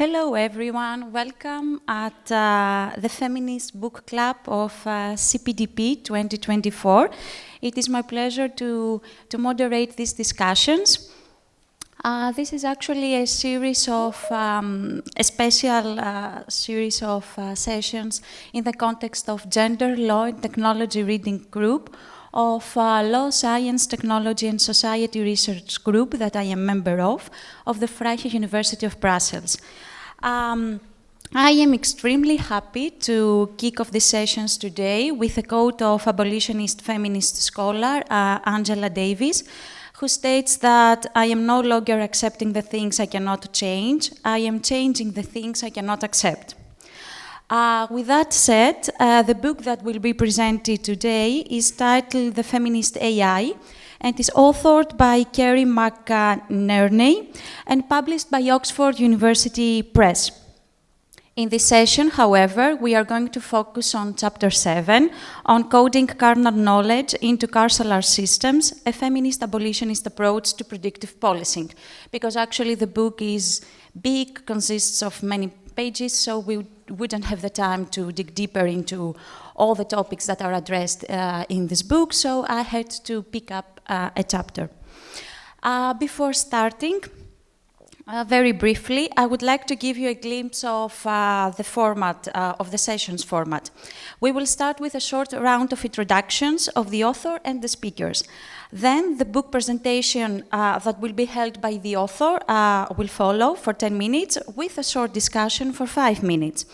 Hello everyone, welcome at the Feminist Book Club of CPDP 2024. It is my pleasure to moderate these discussions. This is actually a series of, a special series of sessions in the context of Gender, Law and Technology Reading Group of Law, Science, Technology and Society Research Group that I am member of the Vrije Universiteit of Brussels. I am extremely happy to kick off these sessions today with a quote of abolitionist feminist scholar Angela Davis, who states that I am no longer accepting the things I cannot change, I am changing the things I cannot accept. With that said, the book that will be presented today is titled The Feminist AI and is authored by Kerry McInerney and published by Oxford University Press. In this session, however, we are going to focus on Chapter 7, on coding carnal knowledge into carceral systems, a feminist abolitionist approach to predictive policing, because actually the book is big, consists of many pages, so we wouldn't have the time to dig deeper into all the topics that are addressed in this book, so I had to pick up a chapter. Before starting, very briefly, I would like to give you a glimpse of the format, of the session's format. We will start with a short round of introductions of the author and the speakers. Then the book presentation that will be held by the author will follow for 10 minutes with a short discussion for 5 minutes.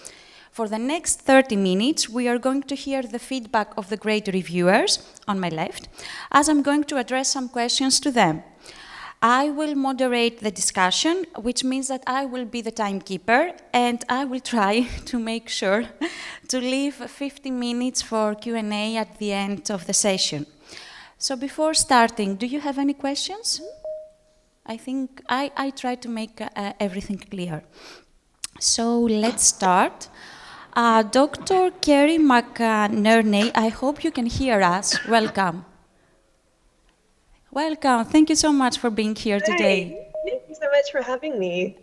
For the next 30 minutes, we are going to hear the feedback of the great reviewers on my left, as I'm going to address some questions to them. I will moderate the discussion, which means that I will be the timekeeper, and I will try to make sure to leave 50 minutes for Q&A at the end of the session. So before starting, do you have any questions? I think I try to make everything clear. So let's start. Dr. Kerry McInerney, I hope you can hear us. Welcome. Welcome. Thank you so much for being here today. Thank you so much for having me.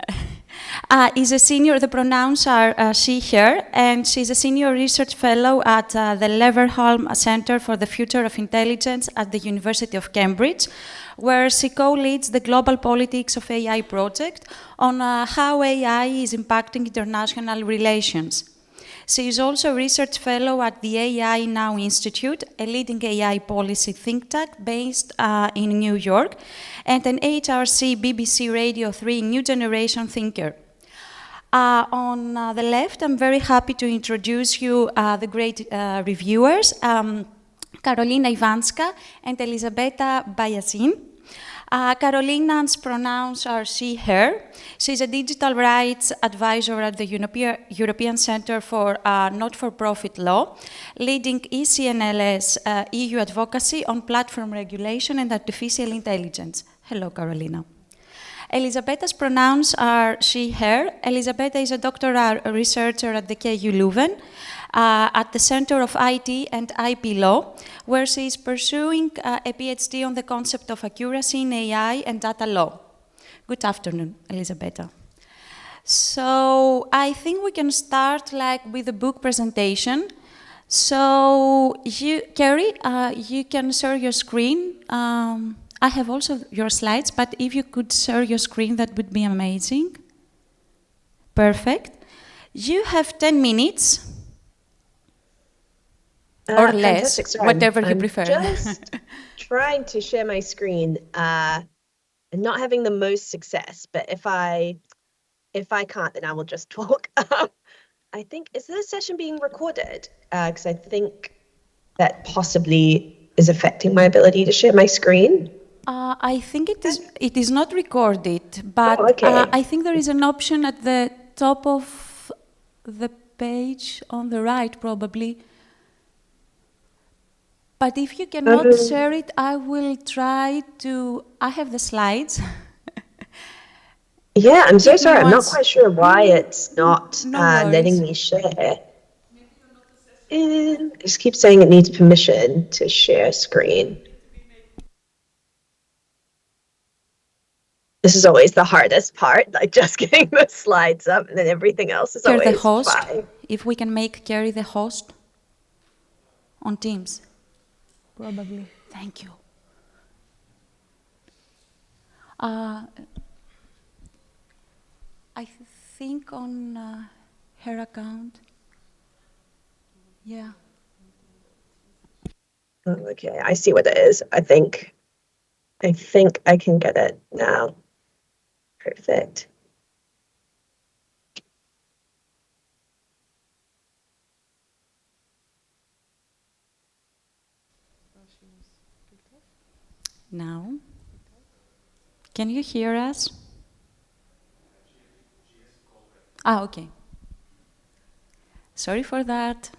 Is a senior, the pronouns are she, her, and she's a senior research fellow at the Leverhulme Centre for the Future of Intelligence at the University of Cambridge, where she co-leads the Global Politics of AI project on how AI is impacting international relations. She is also a research fellow at the AI Now Institute, a leading AI policy think tank based in New York, and an HRC BBC Radio 3 New Generation thinker. On the left, I'm very happy to introduce you the great reviewers, Karolina Iwanska and Elisabetta Biasin. Karolina's pronouns are she, her. She's a digital rights advisor at the European Centre for Not-for-Profit Law, leading ECNLS EU advocacy on platform regulation and artificial intelligence. Hello, Karolina. Elisabetta's pronouns are she, her. Elisabetta is a doctoral researcher at the KU Leuven, at the Center of IT and IP Law, where she is pursuing a PhD on the concept of accuracy in AI and data law. Good afternoon, Elisabetta. So I think we can start with the book presentation. So Kerry, you can share your screen. I have also your slides, but if you could share your screen, that would be amazing. Perfect. You have 10 minutes. Or less, whatever you prefer. I'm just trying to share my screen and not having the most success, but if I can't, then I will just talk. I think, is this session being recorded? Because I think that possibly is affecting my ability to share my screen. I think it is not recorded, but I think there is an option at the top of the page on the right, probably. But if you cannot share it, I will try to. I have the slides. Yeah, I'm so sorry. I'm not quite sure why it's not letting me share. It just keeps saying it needs permission to share screen. This is always the hardest part, like just getting the slides up, and then everything else is Kerry, the always host, fine. if we can make Kerry the host on Teams. Probably. Thank you. I think on her account. Yeah. Okay, I see what it is. I think I can get it now. Perfect. Now, can you hear us? Ah, okay. Sorry for that.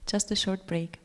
Just a short break.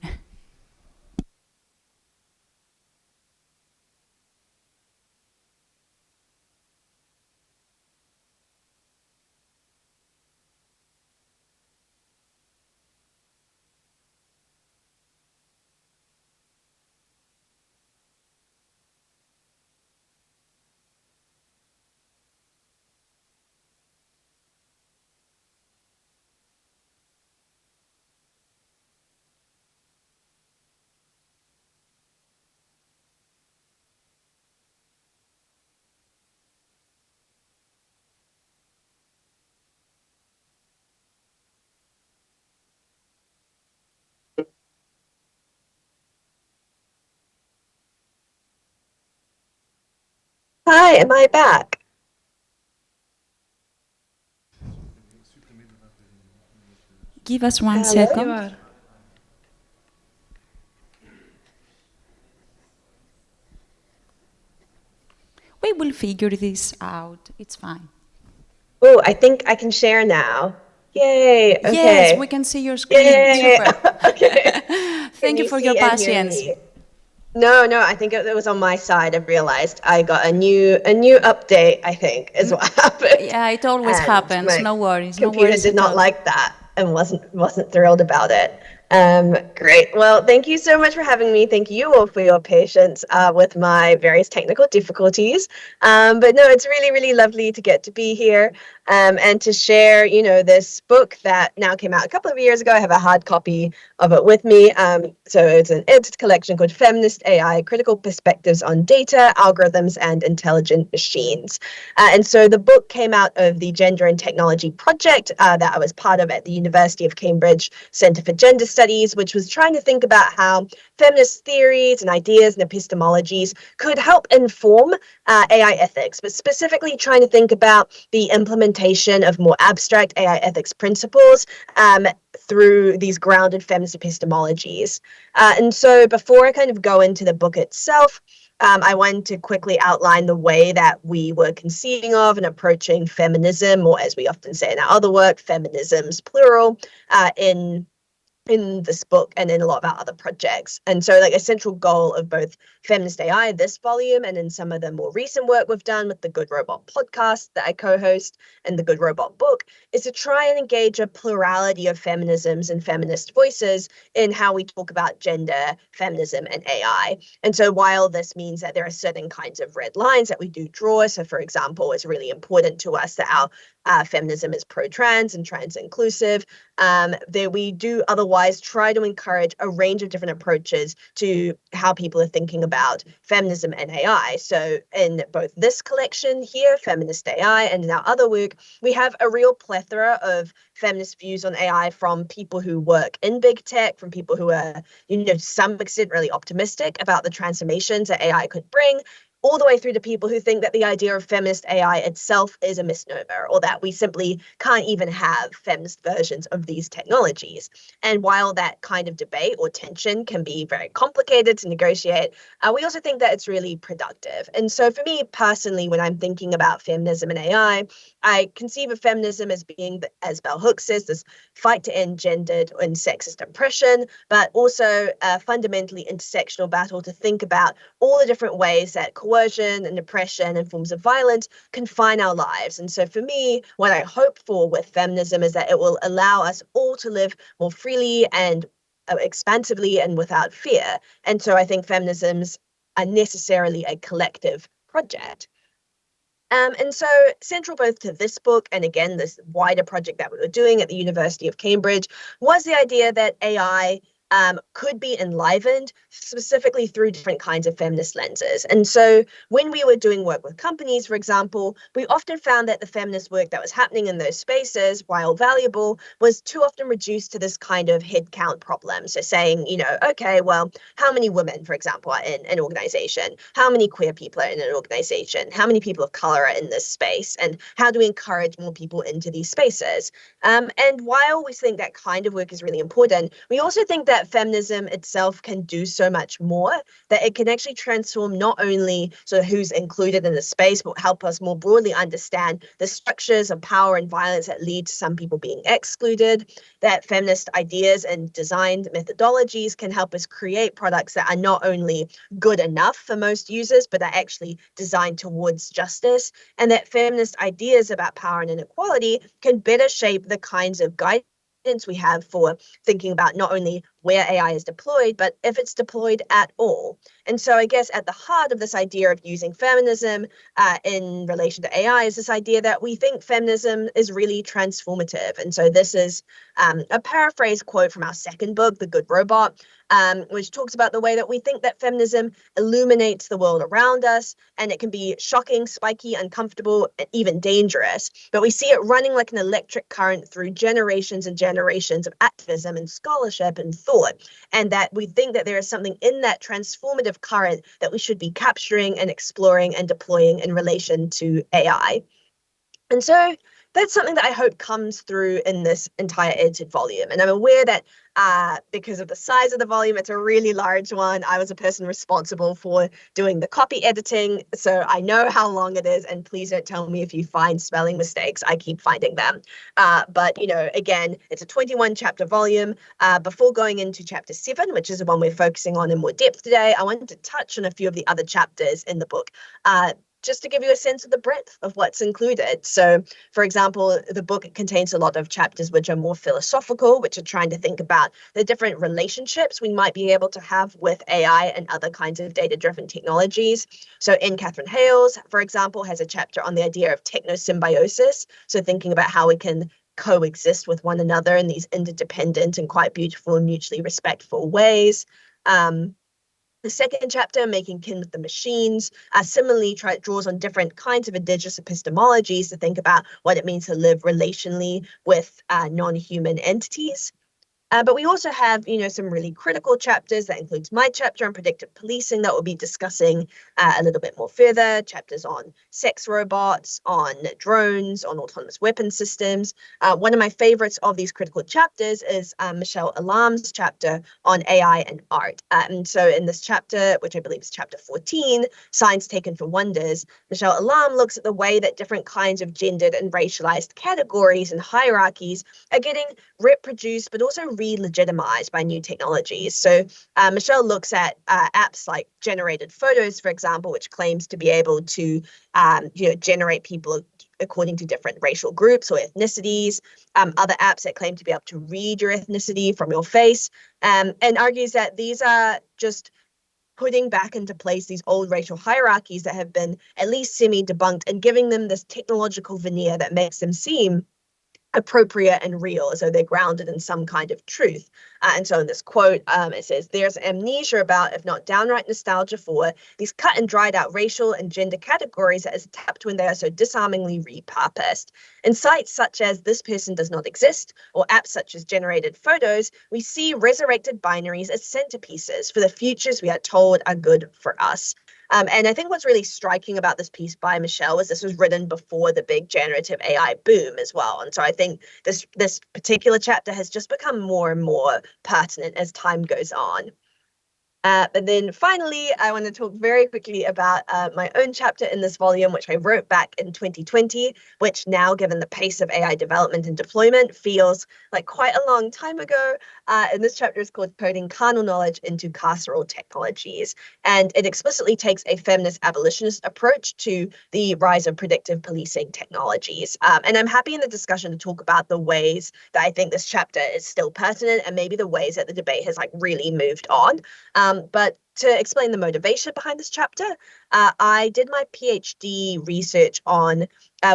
Hi, am I back? Give us one Hello? second. We will figure this out. It's fine. Oh, I think I can share now. Yay, okay. Yes, we can see your screen. Yay. Super. Okay. Thank you for your patience. No, I think it was on my side. I realized I got a new update, I think, is what happened. Yeah, it always And happens. my No worries. No computer worries did at not all. like that and wasn't thrilled about it. Great. Well, thank you so much for having me. Thank you all for your patience with my various technical difficulties. But no, it's really, really lovely to get to be here and to share, this book that now came out a couple of years ago. I have a hard copy of it with me. So it's an edited collection called Feminist AI, Critical Perspectives on Data, Algorithms, and Intelligent Machines. And so the book came out of the Gender and Technology Project that I was part of at the University of Cambridge Centre for Gender Studies, which was trying to think about how feminist theories and ideas and epistemologies could help inform AI ethics, but specifically trying to think about the implementation of more abstract AI ethics principles through these grounded feminist epistemologies. And so before I kind of go into the book itself, I wanted to quickly outline the way that we were conceiving of and approaching feminism, or as we often say in our other work, feminisms, plural, in this book and in a lot of our other projects. And so like a central goal of both Feminist AI, this volume, and in some of the more recent work we've done with the Good Robot podcast that I co-host and the Good Robot book is to try and engage a plurality of feminisms and feminist voices in how we talk about gender, feminism, and AI. And so while this means that there are certain kinds of red lines that we do draw, so for example, it's really important to us that our feminism is pro-trans and trans-inclusive, that we do otherwise try to encourage a range of different approaches to how people are thinking about feminism and AI. So in both this collection here, Feminist AI, and in our other work, we have a real plethora of feminist views on AI from people who work in big tech, from people who are, to some extent, really optimistic about the transformations that AI could bring, all the way through to people who think that the idea of feminist AI itself is a misnomer, or that we simply can't even have feminist versions of these technologies. And while that kind of debate or tension can be very complicated to negotiate, we also think that it's really productive. And so for me personally, when I'm thinking about feminism and AI, I conceive of feminism as being, as Bell Hooks says, this fight to end gendered and sexist oppression, but also a fundamentally intersectional battle to think about all the different ways that coercion and oppression and forms of violence confine our lives. And so for me, what I hope for with feminism is that it will allow us all to live more freely and expansively and without fear. And so I think feminisms are necessarily a collective project. And so central both to this book and again, this wider project that we were doing at the University of Cambridge was the idea that AI could be enlivened specifically through different kinds of feminist lenses. And so when we were doing work with companies, for example, we often found that the feminist work that was happening in those spaces, while valuable, was too often reduced to this kind of headcount problem. So saying, okay, well, how many women, for example, are in an organization? How many queer people are in an organization? How many people of color are in this space? And how do we encourage more people into these spaces? And while we think that kind of work is really important, we also think that feminism itself can do so much more, that it can actually transform not only sort of who's included in the space, but help us more broadly understand the structures of power and violence that lead to some people being excluded, that feminist ideas and designed methodologies can help us create products that are not only good enough for most users, but are actually designed towards justice, and that feminist ideas about power and inequality can better shape the kinds of guidance we have for thinking about not only where AI is deployed, but if it's deployed at all. And so I guess at the heart of this idea of using feminism in relation to AI is this idea that we think feminism is really transformative. And so this is a paraphrase quote from our second book, The Good Robot, which talks about the way that we think that feminism illuminates the world around us, and it can be shocking, spiky, uncomfortable, and even dangerous. But we see it running like an electric current through generations and generations of activism and scholarship and thought, and that we think that there is something in that transformative current that we should be capturing and exploring and deploying in relation to AI. And so that's something that I hope comes through in this entire edited volume. And I'm aware that because of the size of the volume, it's a really large one. I was a person responsible for doing the copy editing, so I know how long it is. And please don't tell me if you find spelling mistakes. I keep finding them. But, again, it's a 21 chapter volume. Before going into chapter 7, which is the one we're focusing on in more depth today, I wanted to touch on a few of the other chapters in the book. Just to give you a sense of the breadth of what's included. So, for example, the book contains a lot of chapters which are more philosophical, which are trying to think about the different relationships we might be able to have with AI and other kinds of data-driven technologies. So in Catherine Hale's, for example, has a chapter on the idea of technosymbiosis. So thinking about how we can coexist with one another in these interdependent and quite beautiful and mutually respectful ways. The second chapter, Making Kin with the Machines, similarly draws on different kinds of indigenous epistemologies to think about what it means to live relationally with non-human entities. But we also have, some really critical chapters. That includes my chapter on predictive policing that we'll be discussing a little bit more further, chapters on sex robots, on drones, on autonomous weapon systems. One of my favorites of these critical chapters is Michelle Alam's chapter on AI and art. And so in this chapter, which I believe is chapter 14, Signs Taken for Wonders, Michelle Alam looks at the way that different kinds of gendered and racialized categories and hierarchies are getting reproduced, but also re-legitimized by new technologies. So Michelle looks at apps like generated photos, for example, which claims to be able to generate people according to different racial groups or ethnicities, other apps that claim to be able to read your ethnicity from your face, and argues that these are just putting back into place these old racial hierarchies that have been at least semi-debunked and giving them this technological veneer that makes them seem appropriate and real, as though they're grounded in some kind of truth. And so in this quote, it says, there's amnesia about, if not downright nostalgia for, these cut and dried out racial and gender categories that is tapped when they are so disarmingly repurposed. In sites such as This Person Does Not Exist, or apps such as generated photos, we see resurrected binaries as centerpieces for the futures we are told are good for us. And I think what's really striking about this piece by Michelle is this was written before the big generative AI boom as well. And so I think this particular chapter has just become more and more pertinent as time goes on. And then finally, I want to talk very quickly about my own chapter in this volume, which I wrote back in 2020, which now, given the pace of AI development and deployment, feels like quite a long time ago. And this chapter is called Coding Carnal Knowledge into Carceral Technologies. And it explicitly takes a feminist abolitionist approach to the rise of predictive policing technologies. And I'm happy in the discussion to talk about the ways that I think this chapter is still pertinent and maybe the ways that the debate has really moved on. But to explain the motivation behind this chapter, I did my PhD research on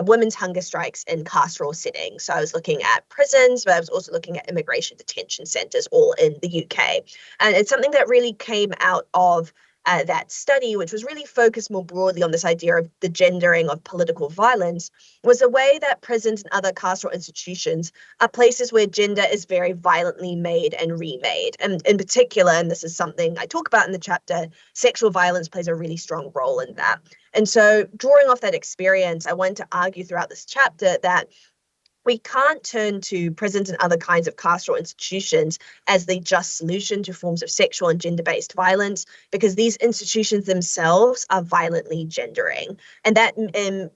women's hunger strikes in carceral settings. So I was looking at prisons, but I was also looking at immigration detention centres, all in the UK. And it's something that really came out of that study, which was really focused more broadly on this idea of the gendering of political violence, was a way that prisons and other carceral institutions are places where gender is very violently made and remade. And in particular, and this is something I talk about in the chapter, sexual violence plays a really strong role in that. And so drawing off that experience, I want to argue throughout this chapter that we can't turn to prisons and other kinds of carceral institutions as the just solution to forms of sexual and gender-based violence, because these institutions themselves are violently gendering. And that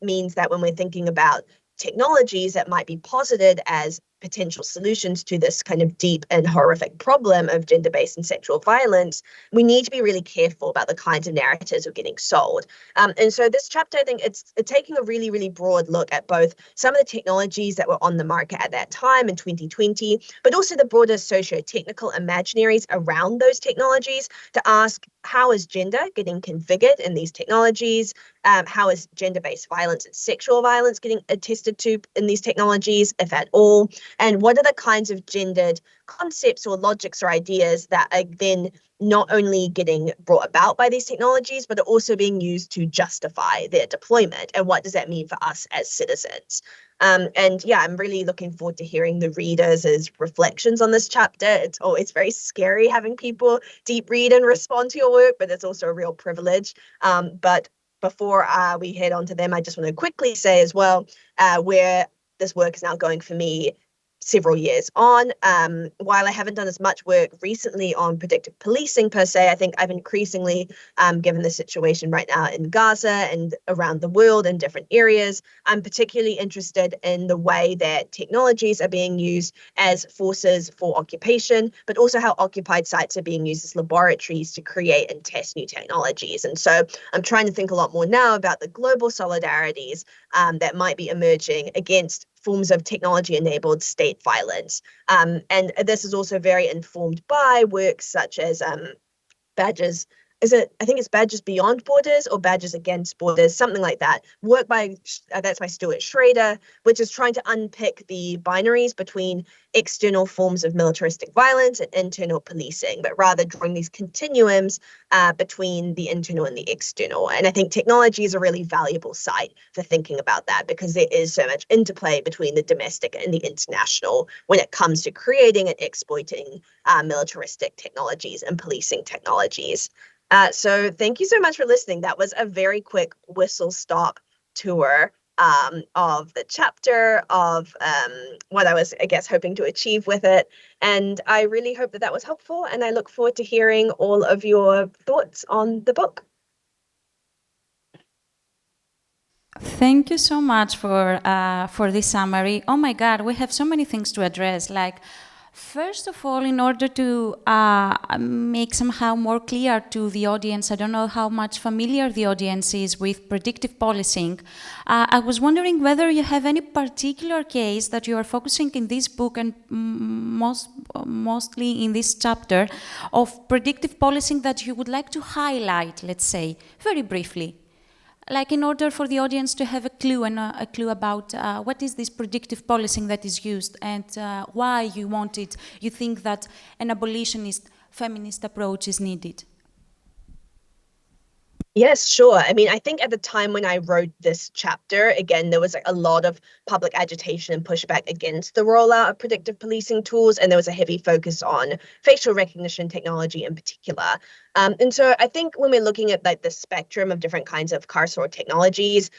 means that when we're thinking about technologies that might be posited as potential solutions to this kind of deep and horrific problem of gender-based and sexual violence, we need to be really careful about the kinds of narratives we're getting sold. And so this chapter, I think it's taking a really, really broad look at both some of the technologies that were on the market at that time in 2020, but also the broader socio-technical imaginaries around those technologies to ask, how is gender getting configured in these technologies? How is gender-based violence and sexual violence getting attested to in these technologies, if at all? And what are the kinds of gendered concepts or logics or ideas that are then not only getting brought about by these technologies, but are also being used to justify their deployment? And what does that mean for us as citizens? And yeah, I'm really looking forward to hearing the readers' reflections on this chapter. It's very scary having people deep read and respond to your work, but it's also a real privilege. But before we head on to them, I just want to quickly say as well where this work is now going for me several years on. While I haven't done as much work recently on predictive policing per se, I think I've increasingly, given the situation right now in Gaza and around the world in different areas, I'm particularly interested in the way that technologies are being used as forces for occupation, but also how occupied sites are being used as laboratories to create and test new technologies. And so I'm trying to think a lot more now about the global solidarities that might be emerging against forms of technology-enabled state violence. And this is also very informed by works such as Badges. I think it's Badges Beyond Borders or Badges Against Borders, something like that. Work by, that's by Stuart Schrader, which is trying to unpick the binaries between external forms of militaristic violence and internal policing, but rather drawing these continuums between the internal and the external. And I think technology is a really valuable site for thinking about that, because there is so much interplay between the domestic and the international when it comes to creating and exploiting militaristic technologies and policing technologies. So thank you so much for listening. That was a very quick whistle-stop tour of the chapter, of what I was, I guess, hoping to achieve with it. And I really hope that that was helpful, and I look forward to hearing all of your thoughts on the book. Thank you so much for this summary. Oh my God, we have so many things to address. Like, first of all, in order to make somehow more clear to the audience, I don't know how much familiar the audience is with predictive policing. I was wondering whether you have any particular case that you are focusing in this book and mostly in this chapter of predictive policing that you would like to highlight, let's say, very briefly. Like, in order for the audience to have a clue and a clue about what is this predictive policing that is used and why you think that an abolitionist feminist approach is needed. Yes, sure. I mean, I think at the time when I wrote this chapter, again, there was like a lot of public agitation and pushback against the rollout of predictive policing tools, and there was a heavy focus on facial recognition technology in particular. And so I think when we're looking at like the spectrum of different kinds of carceral technologies,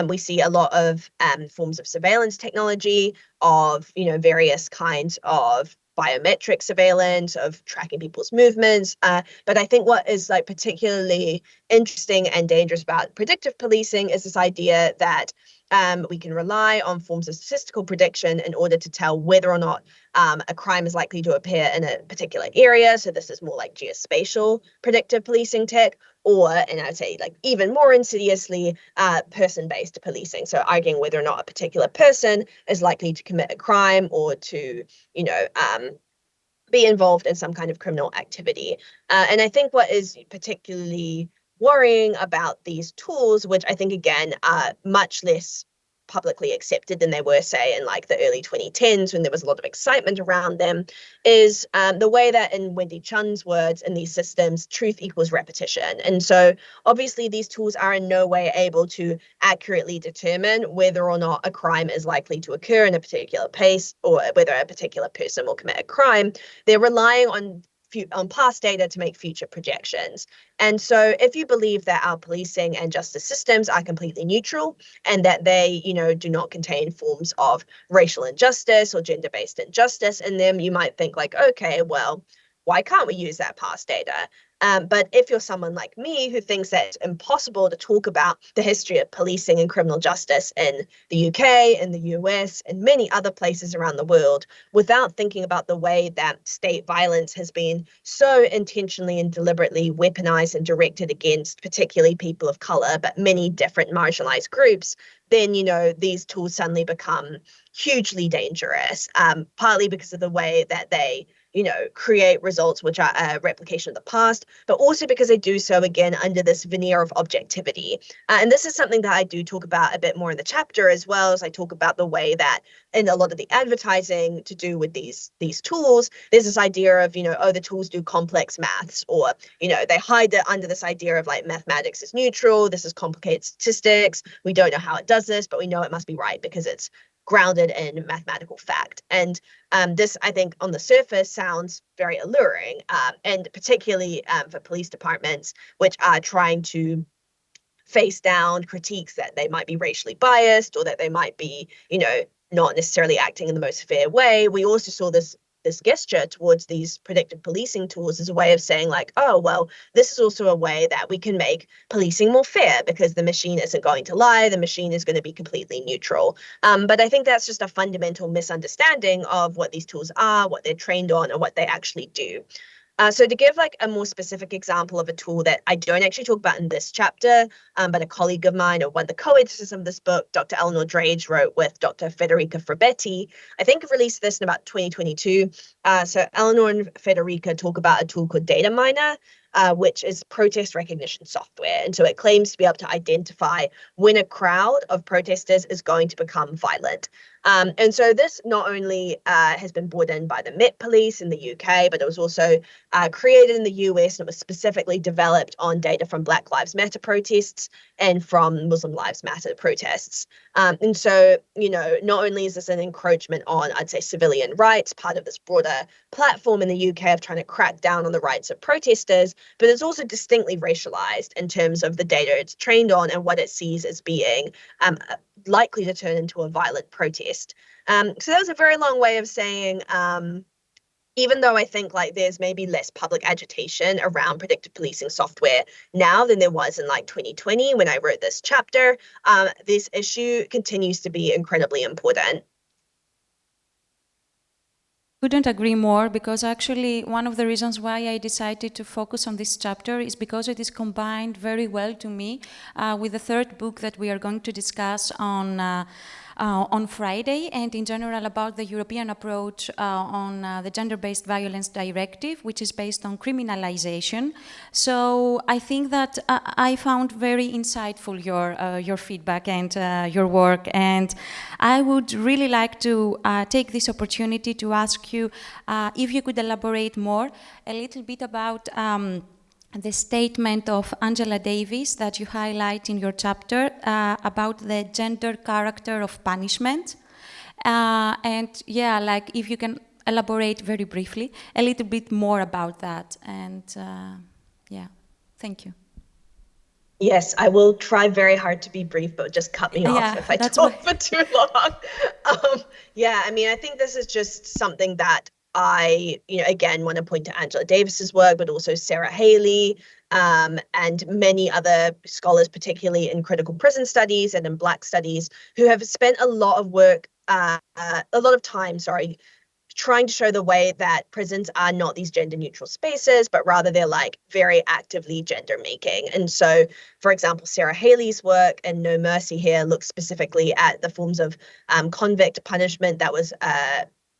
we see a lot of forms of surveillance technology, of various kinds of biometric surveillance, of tracking people's movements. But I think what is like particularly interesting and dangerous about predictive policing is this idea that we can rely on forms of statistical prediction in order to tell whether or not a crime is likely to appear in a particular area. So this is more like geospatial predictive policing tech, or, and I would say like even more insidiously, person-based policing. So arguing whether or not a particular person is likely to commit a crime or to, be involved in some kind of criminal activity. And I think what is particularly worrying about these tools, which I think, again, are much less publicly accepted than they were, say, in like the early 2010s when there was a lot of excitement around them, is the way that, in Wendy Chun's words, in these systems, truth equals repetition. And so obviously these tools are in no way able to accurately determine whether or not a crime is likely to occur in a particular place or whether a particular person will commit a crime. They're relying on past data to make future projections. And so if you believe that our policing and justice systems are completely neutral and that they, do not contain forms of racial injustice or gender-based injustice in them, you might think like, okay, well, why can't we use that past data? But if you're someone like me who thinks that it's impossible to talk about the history of policing and criminal justice in the UK, in the US, and many other places around the world, without thinking about the way that state violence has been so intentionally and deliberately weaponized and directed against particularly people of color, but many different marginalized groups, then, these tools suddenly become hugely dangerous, partly because of the way that they create results which are a replication of the past, but also because they do so, again, under this veneer of objectivity. And this is something that I do talk about a bit more in the chapter, as well as I talk about the way that in a lot of the advertising to do with these tools, there's this idea of, the tools do complex maths, or, they hide it under this idea of like mathematics is neutral, this is complicated statistics, we don't know how it does this, but we know it must be right because it's grounded in mathematical fact. And this, I think, on the surface sounds very alluring, and particularly for police departments, which are trying to face down critiques that they might be racially biased or that they might be, not necessarily acting in the most fair way. We also saw this gesture towards these predictive policing tools as a way of saying like, oh, well, this is also a way that we can make policing more fair because the machine isn't going to lie, the machine is going to be completely neutral. But I think that's just a fundamental misunderstanding of what these tools are, what they're trained on, and what they actually do. So to give like a more specific example of a tool that I don't actually talk about in this chapter, but a colleague of mine, or one of the co-editors of this book, Dr. Eleanor Drage, wrote with Dr. Federica Frabetti, I think released this in about 2022. So Eleanor and Federica talk about a tool called Data Miner, which is protest recognition software. And so it claims to be able to identify when a crowd of protesters is going to become violent. And so this not only has been brought in by the Met Police in the UK, but it was also created in the US, and it was specifically developed on data from Black Lives Matter protests and from Muslim Lives Matter protests. And so, not only is this an encroachment on, I'd say, civilian rights, part of this broader platform in the UK of trying to crack down on the rights of protesters, but it's also distinctly racialized in terms of the data it's trained on and what it sees as being likely to turn into a violent protest. So that was a very long way of saying, even though I think like there's maybe less public agitation around predictive policing software now than there was in like 2020 when I wrote this chapter, this issue continues to be incredibly important. Couldn't agree more, because actually one of the reasons why I decided to focus on this chapter is because it is combined very well to me with the third book that we are going to discuss on Friday, and in general about the European approach on the Gender-Based Violence Directive, which is based on criminalization. So I think that I found very insightful your feedback and your work, and I would really like to take this opportunity to ask you if you could elaborate more a little bit about the statement of Angela Davis that you highlight in your chapter about the gender character of punishment. And yeah, like if you can elaborate very briefly a little bit more about that. And yeah, thank you. Yes, I will try very hard to be brief, but just cut me off if I talk for too long. Yeah, I mean, I think this is just something that I, again, want to point to Angela Davis's work, but also Sarah Haley and many other scholars, particularly in critical prison studies and in Black studies, who have spent a lot of time, trying to show the way that prisons are not these gender neutral spaces, but rather they're like very actively gender making. And so, for example, Sarah Haley's work and No Mercy here looks specifically at the forms of convict punishment that was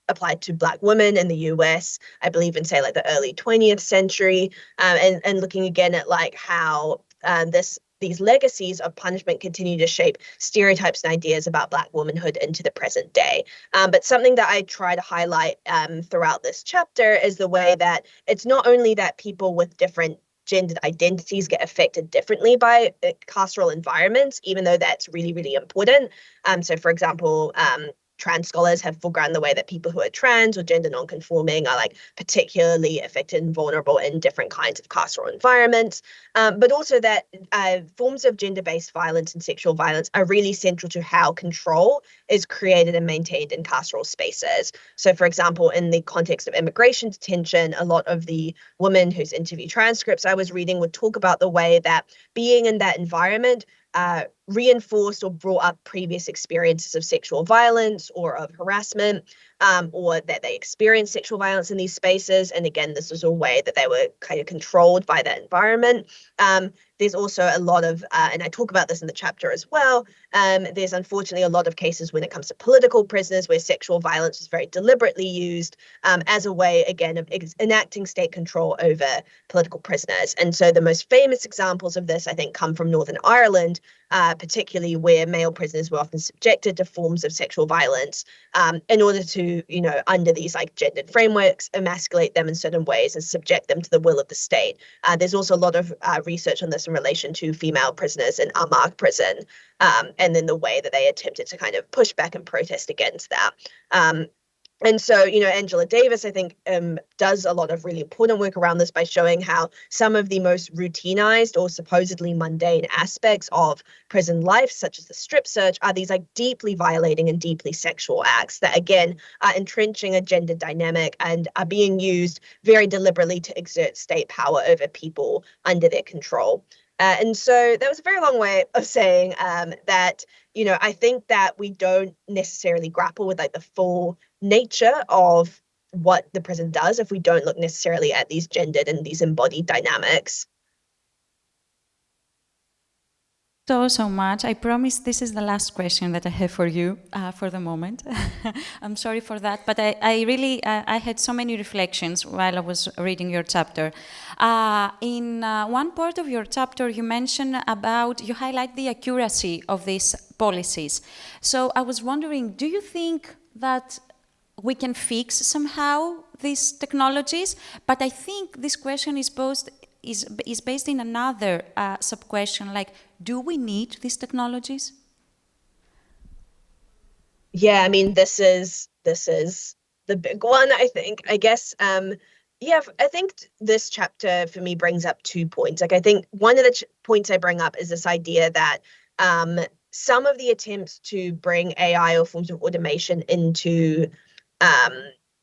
applied to Black women in the US, I believe in, say, like the early 20th century, and looking again at like how these legacies of punishment continue to shape stereotypes and ideas about Black womanhood into the present day. But something that I try to highlight throughout this chapter is the way that it's not only that people with different gendered identities get affected differently by carceral environments, even though that's really, really important. So, for example, trans scholars have foregrounded the way that people who are trans or gender non-conforming are like particularly affected and vulnerable in different kinds of carceral environments, but also that forms of gender-based violence and sexual violence are really central to how control is created and maintained in carceral spaces. So, for example, in the context of immigration detention, a lot of the women whose interview transcripts I was reading would talk about the way that being in that environment reinforced or brought up previous experiences of sexual violence or of harassment, or that they experienced sexual violence in these spaces. And again, this was a way that they were kind of controlled by that environment. There's also a lot of, and I talk about this in the chapter as well, there's unfortunately a lot of cases when it comes to political prisoners where sexual violence is very deliberately used as a way, again, of enacting state control over political prisoners. And so the most famous examples of this, I think, come from Northern Ireland, particularly where male prisoners were often subjected to forms of sexual violence in order to, under these like gendered frameworks, emasculate them in certain ways and subject them to the will of the state. There's also a lot of research on this in relation to female prisoners in Armagh prison, and then the way that they attempted to kind of push back and protest against that. And so, Angela Davis, I think, does a lot of really important work around this by showing how some of the most routinized or supposedly mundane aspects of prison life, such as the strip search, are these like deeply violating and deeply sexual acts that, again, are entrenching a gender dynamic and are being used very deliberately to exert state power over people under their control. And so that was a very long way of saying that, I think that we don't necessarily grapple with like the full nature of what the prison does if we don't look necessarily at these gendered and these embodied dynamics. So much. I promise this is the last question that I have for you for the moment. I'm sorry for that, but I really I had so many reflections while I was reading your chapter. In one part of your chapter, you highlight the accuracy of these policies. So I was wondering, do you think that we can fix somehow these technologies? But I think this question is based in another sub-question, like, do we need these technologies? Yeah, I mean, this is the big one, I think. I guess, I think this chapter for me brings up 2 points. Like, I think one of the points I bring up is this idea that some of the attempts to bring AI or forms of automation into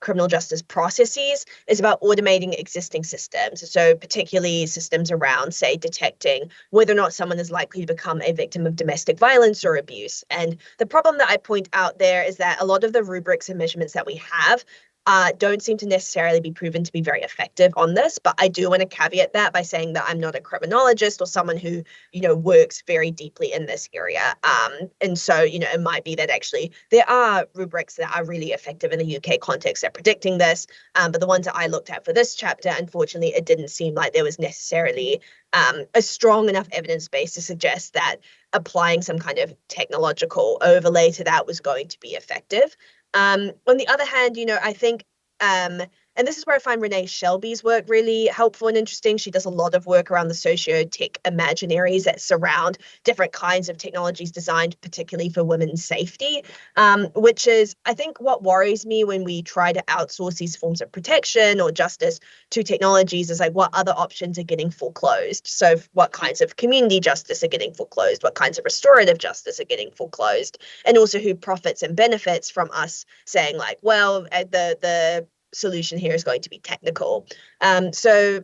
criminal justice processes is about automating existing systems. So particularly systems around, say, detecting whether or not someone is likely to become a victim of domestic violence or abuse. And the problem that I point out there is that a lot of the rubrics and measurements that we have don't seem to necessarily be proven to be very effective on this. But I do want to caveat that by saying that I'm not a criminologist or someone who, works very deeply in this area. And so, it might be that actually there are rubrics that are really effective in the UK context at predicting this. But the ones that I looked at for this chapter, unfortunately, it didn't seem like there was necessarily a strong enough evidence base to suggest that applying some kind of technological overlay to that was going to be effective. On the other hand, I think, and this is where I find Renee Shelby's work really helpful and interesting. She does a lot of work around the socio-tech imaginaries that surround different kinds of technologies designed particularly for women's safety, which is, I think, what worries me when we try to outsource these forms of protection or justice to technologies is like what other options are getting foreclosed. So what kinds of community justice are getting foreclosed, what kinds of restorative justice are getting foreclosed, and also who profits and benefits from us saying like, well, the solution here is going to be technical. So,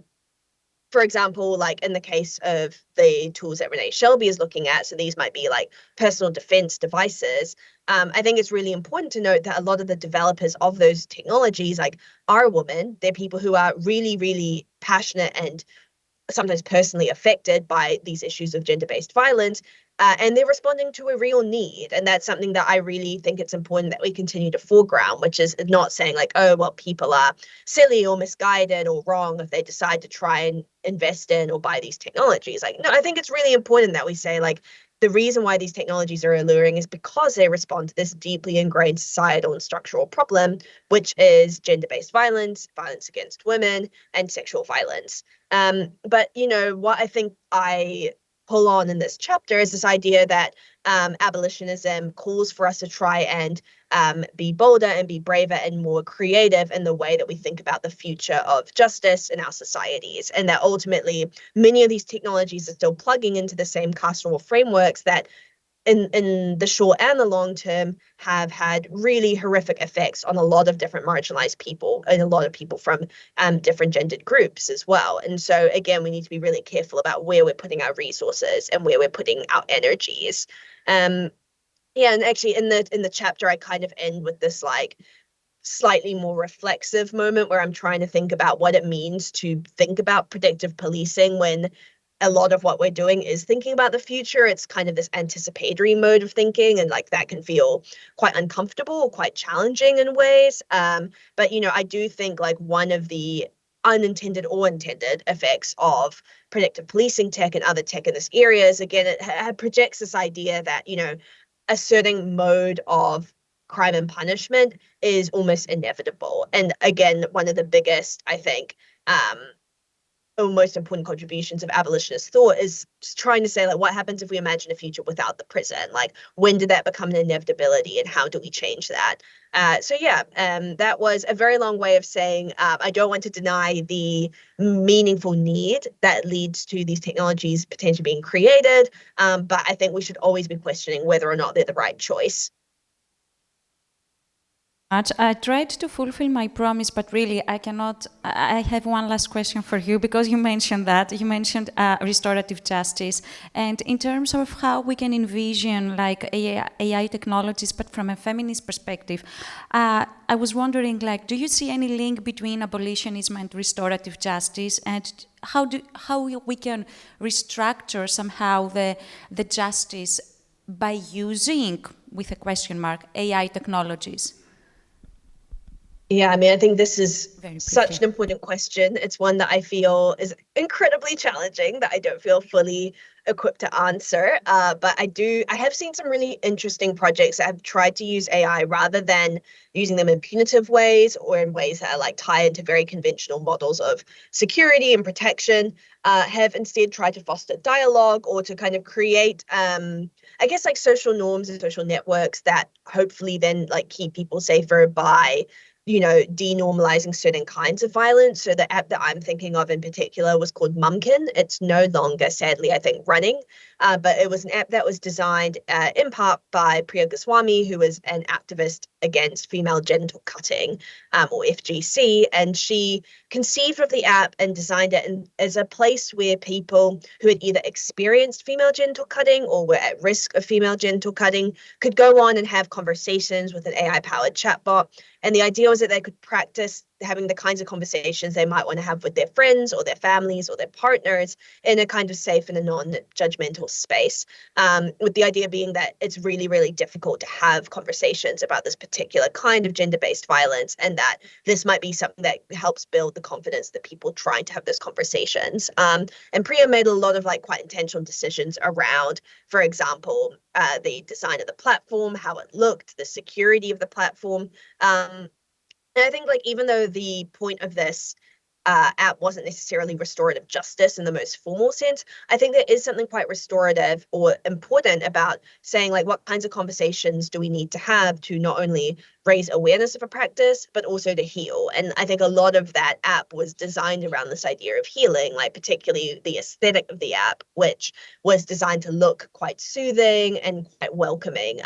for example, like in the case of the tools that Renee Shelby is looking at, so these might be like personal defense devices. I think it's really important to note that a lot of the developers of those technologies like are women. They're people who are really, really passionate and sometimes personally affected by these issues of gender-based violence, and they're responding to a real need. And that's something that I really think it's important that we continue to foreground, which is not saying like, oh, well, people are silly or misguided or wrong if they decide to try and invest in or buy these technologies. Like, no, I think it's really important that we say like, the reason why these technologies are alluring is because they respond to this deeply ingrained societal and structural problem, which is gender-based violence, violence against women, and sexual violence. But, you know, what I think I pull on in this chapter is this idea that abolitionism calls for us to try and be bolder and be braver and more creative in the way that we think about the future of justice in our societies. And that ultimately, many of these technologies are still plugging into the same carceral frameworks that in the short and the long term have had really horrific effects on a lot of different marginalized people and a lot of people from different gendered groups as well. And so again, we need to be really careful about where we're putting our resources and where we're putting our energies. Yeah, and actually in the chapter, I kind of end with this like slightly more reflexive moment where I'm trying to think about what it means to think about predictive policing when a lot of what we're doing is thinking about the future. It's kind of this anticipatory mode of thinking, and like that can feel quite uncomfortable, quite challenging in ways. But you know, I do think like one of the unintended or intended effects of predictive policing tech and other tech in this area is, again, it projects this idea that, you know, a certain mode of crime and punishment is almost inevitable. And again, one of the biggest, I think, or most important contributions of abolitionist thought is just trying to say, like, what happens if we imagine a future without the prison? Like, when did that become an inevitability, and how do we change that? So yeah, that was a very long way of saying I don't want to deny the meaningful need that leads to these technologies potentially being created, but I think we should always be questioning whether or not they're the right choice. I tried to fulfill my promise, but really I cannot. I have one last question for you, because you mentioned that. You mentioned restorative justice. And in terms of how we can envision like AI technologies, but from a feminist perspective, I was wondering, like, do you see any link between abolitionism and restorative justice? And how we can restructure somehow the justice by using, with a question mark, AI technologies? Yeah, I mean, I think this is such an important question. It's one that I feel is incredibly challenging, that I don't feel fully equipped to answer. But I have seen some really interesting projects that have tried to use AI rather than using them in punitive ways or in ways that are like tied into very conventional models of security and protection, have instead tried to foster dialogue or to kind of create, I guess, like social norms and social networks that hopefully then like keep people safer by, you know, denormalizing certain kinds of violence. So the app that I'm thinking of in particular was called Mumkin. It's no longer, sadly, I think, running, but it was an app that was designed in part by Priya Goswami, who was an activist against female genital cutting, or FGC, and she conceived of the app and designed it as a place where people who had either experienced female genital cutting or were at risk of female genital cutting could go on and have conversations with an AI-powered chatbot. And the idea was that they could practice having the kinds of conversations they might want to have with their friends or their families or their partners in a kind of safe and a non-judgmental space, with the idea being that it's really, really difficult to have conversations about this particular kind of gender-based violence, and that this might be something that helps build the confidence that people trying to have those conversations. And Priya made a lot of like quite intentional decisions around, for example, the design of the platform, how it looked, the security of the platform. And I think, like, even though the point of this app wasn't necessarily restorative justice in the most formal sense, I think there is something quite restorative or important about saying, like, what kinds of conversations do we need to have to not only raise awareness of a practice, but also to heal. And I think a lot of that app was designed around this idea of healing, like particularly the aesthetic of the app, which was designed to look quite soothing and quite welcoming.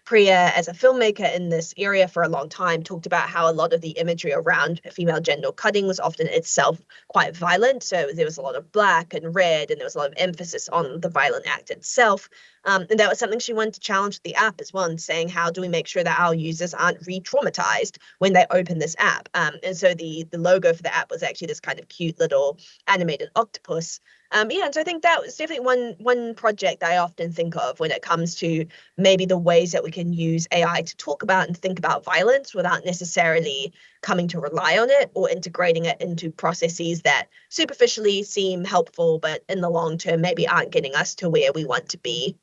Priya, as a filmmaker in this area for a long time, talked about how a lot of the imagery around female genital cutting was often itself quite violent. So there was a lot of black and red, and there was a lot of emphasis on the violent act itself. And that was something she wanted to challenge the app as well, and saying, how do we make sure that our users aren't re-traumatized when they open this app. And so the logo for the app was actually this kind of cute little animated octopus. Yeah, and so I think that was definitely one project I often think of when it comes to maybe the ways that we can use AI to talk about and think about violence without necessarily coming to rely on it or integrating it into processes that superficially seem helpful, but in the long term maybe aren't getting us to where we want to be.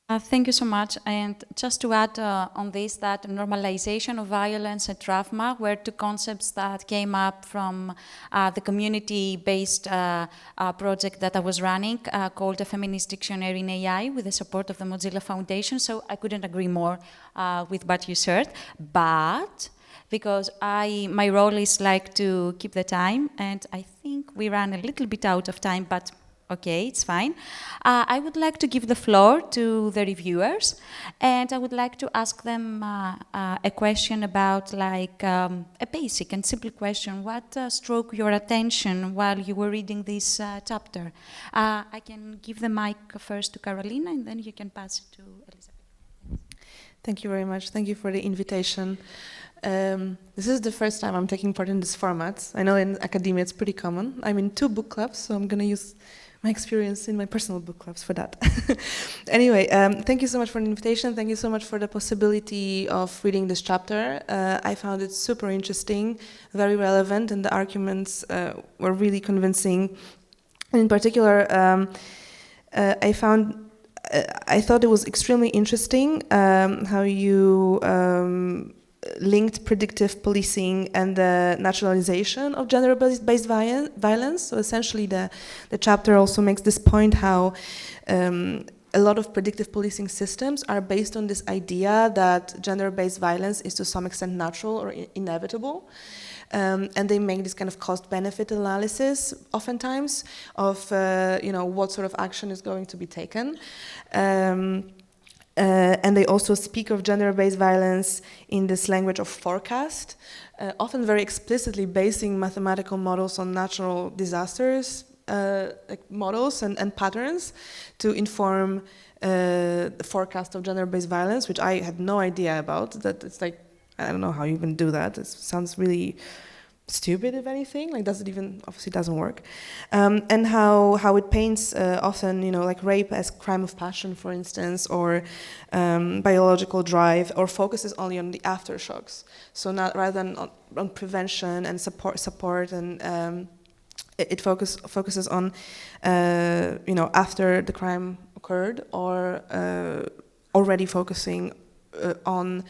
Thank you so much. And just to add on this, that normalization of violence and trauma were two concepts that came up from the community-based project that I was running called the Feminist Dictionary in AI with the support of the Mozilla Foundation. So I couldn't agree more with what you said. But because my role is like to keep the time, and I think we ran a little bit out of time, but okay, it's fine. I would like to give the floor to the reviewers, and I would like to ask them a question about a basic and simple question. What struck your attention while you were reading this chapter? I can give the mic first to Karolina, and then you can pass it to Elisabetta. Thank you very much. Thank you for the invitation. This is the first time I'm taking part in this format. I know in academia it's pretty common. I'm in 2 book clubs, so I'm going to use my experience in my personal book clubs for that. Anyway, thank you so much for the invitation. Thank you so much for the possibility of reading this chapter. I found it super interesting, very relevant, and the arguments were really convincing. In particular, I thought it was extremely interesting how you linked predictive policing and the naturalization of gender-based violence. So essentially the chapter also makes this point how a lot of predictive policing systems are based on this idea that gender-based violence is to some extent natural or inevitable. And they make this kind of cost-benefit analysis oftentimes of what sort of action is going to be taken. And they also speak of gender-based violence in this language of forecast, often very explicitly basing mathematical models on natural disasters, like models and patterns to inform the forecast of gender-based violence, which I had no idea about. That it's like, I don't know how you even do that. It sounds really stupid, if anything. Like, obviously doesn't work. And how it paints often, like rape as crime of passion, for instance, or biological drive, or focuses only on the aftershocks. So rather than on prevention and support and it focuses on after the crime occurred, or already focusing on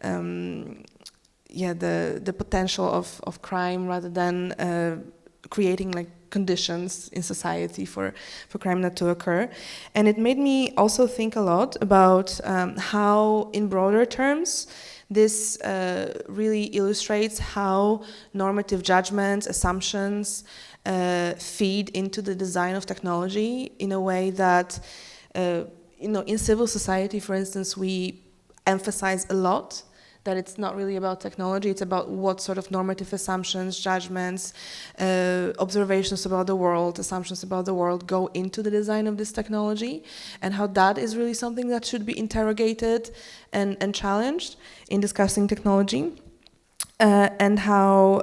the potential of crime, rather than creating like conditions in society for crime not to occur. And it made me also think a lot about how, in broader terms, this really illustrates how normative judgments, assumptions feed into the design of technology in a way that, in civil society, for instance, we emphasize a lot that it's not really about technology, it's about what sort of normative assumptions, judgments, observations about the world, assumptions about the world go into the design of this technology, and how that is really something that should be interrogated and challenged in discussing technology, and how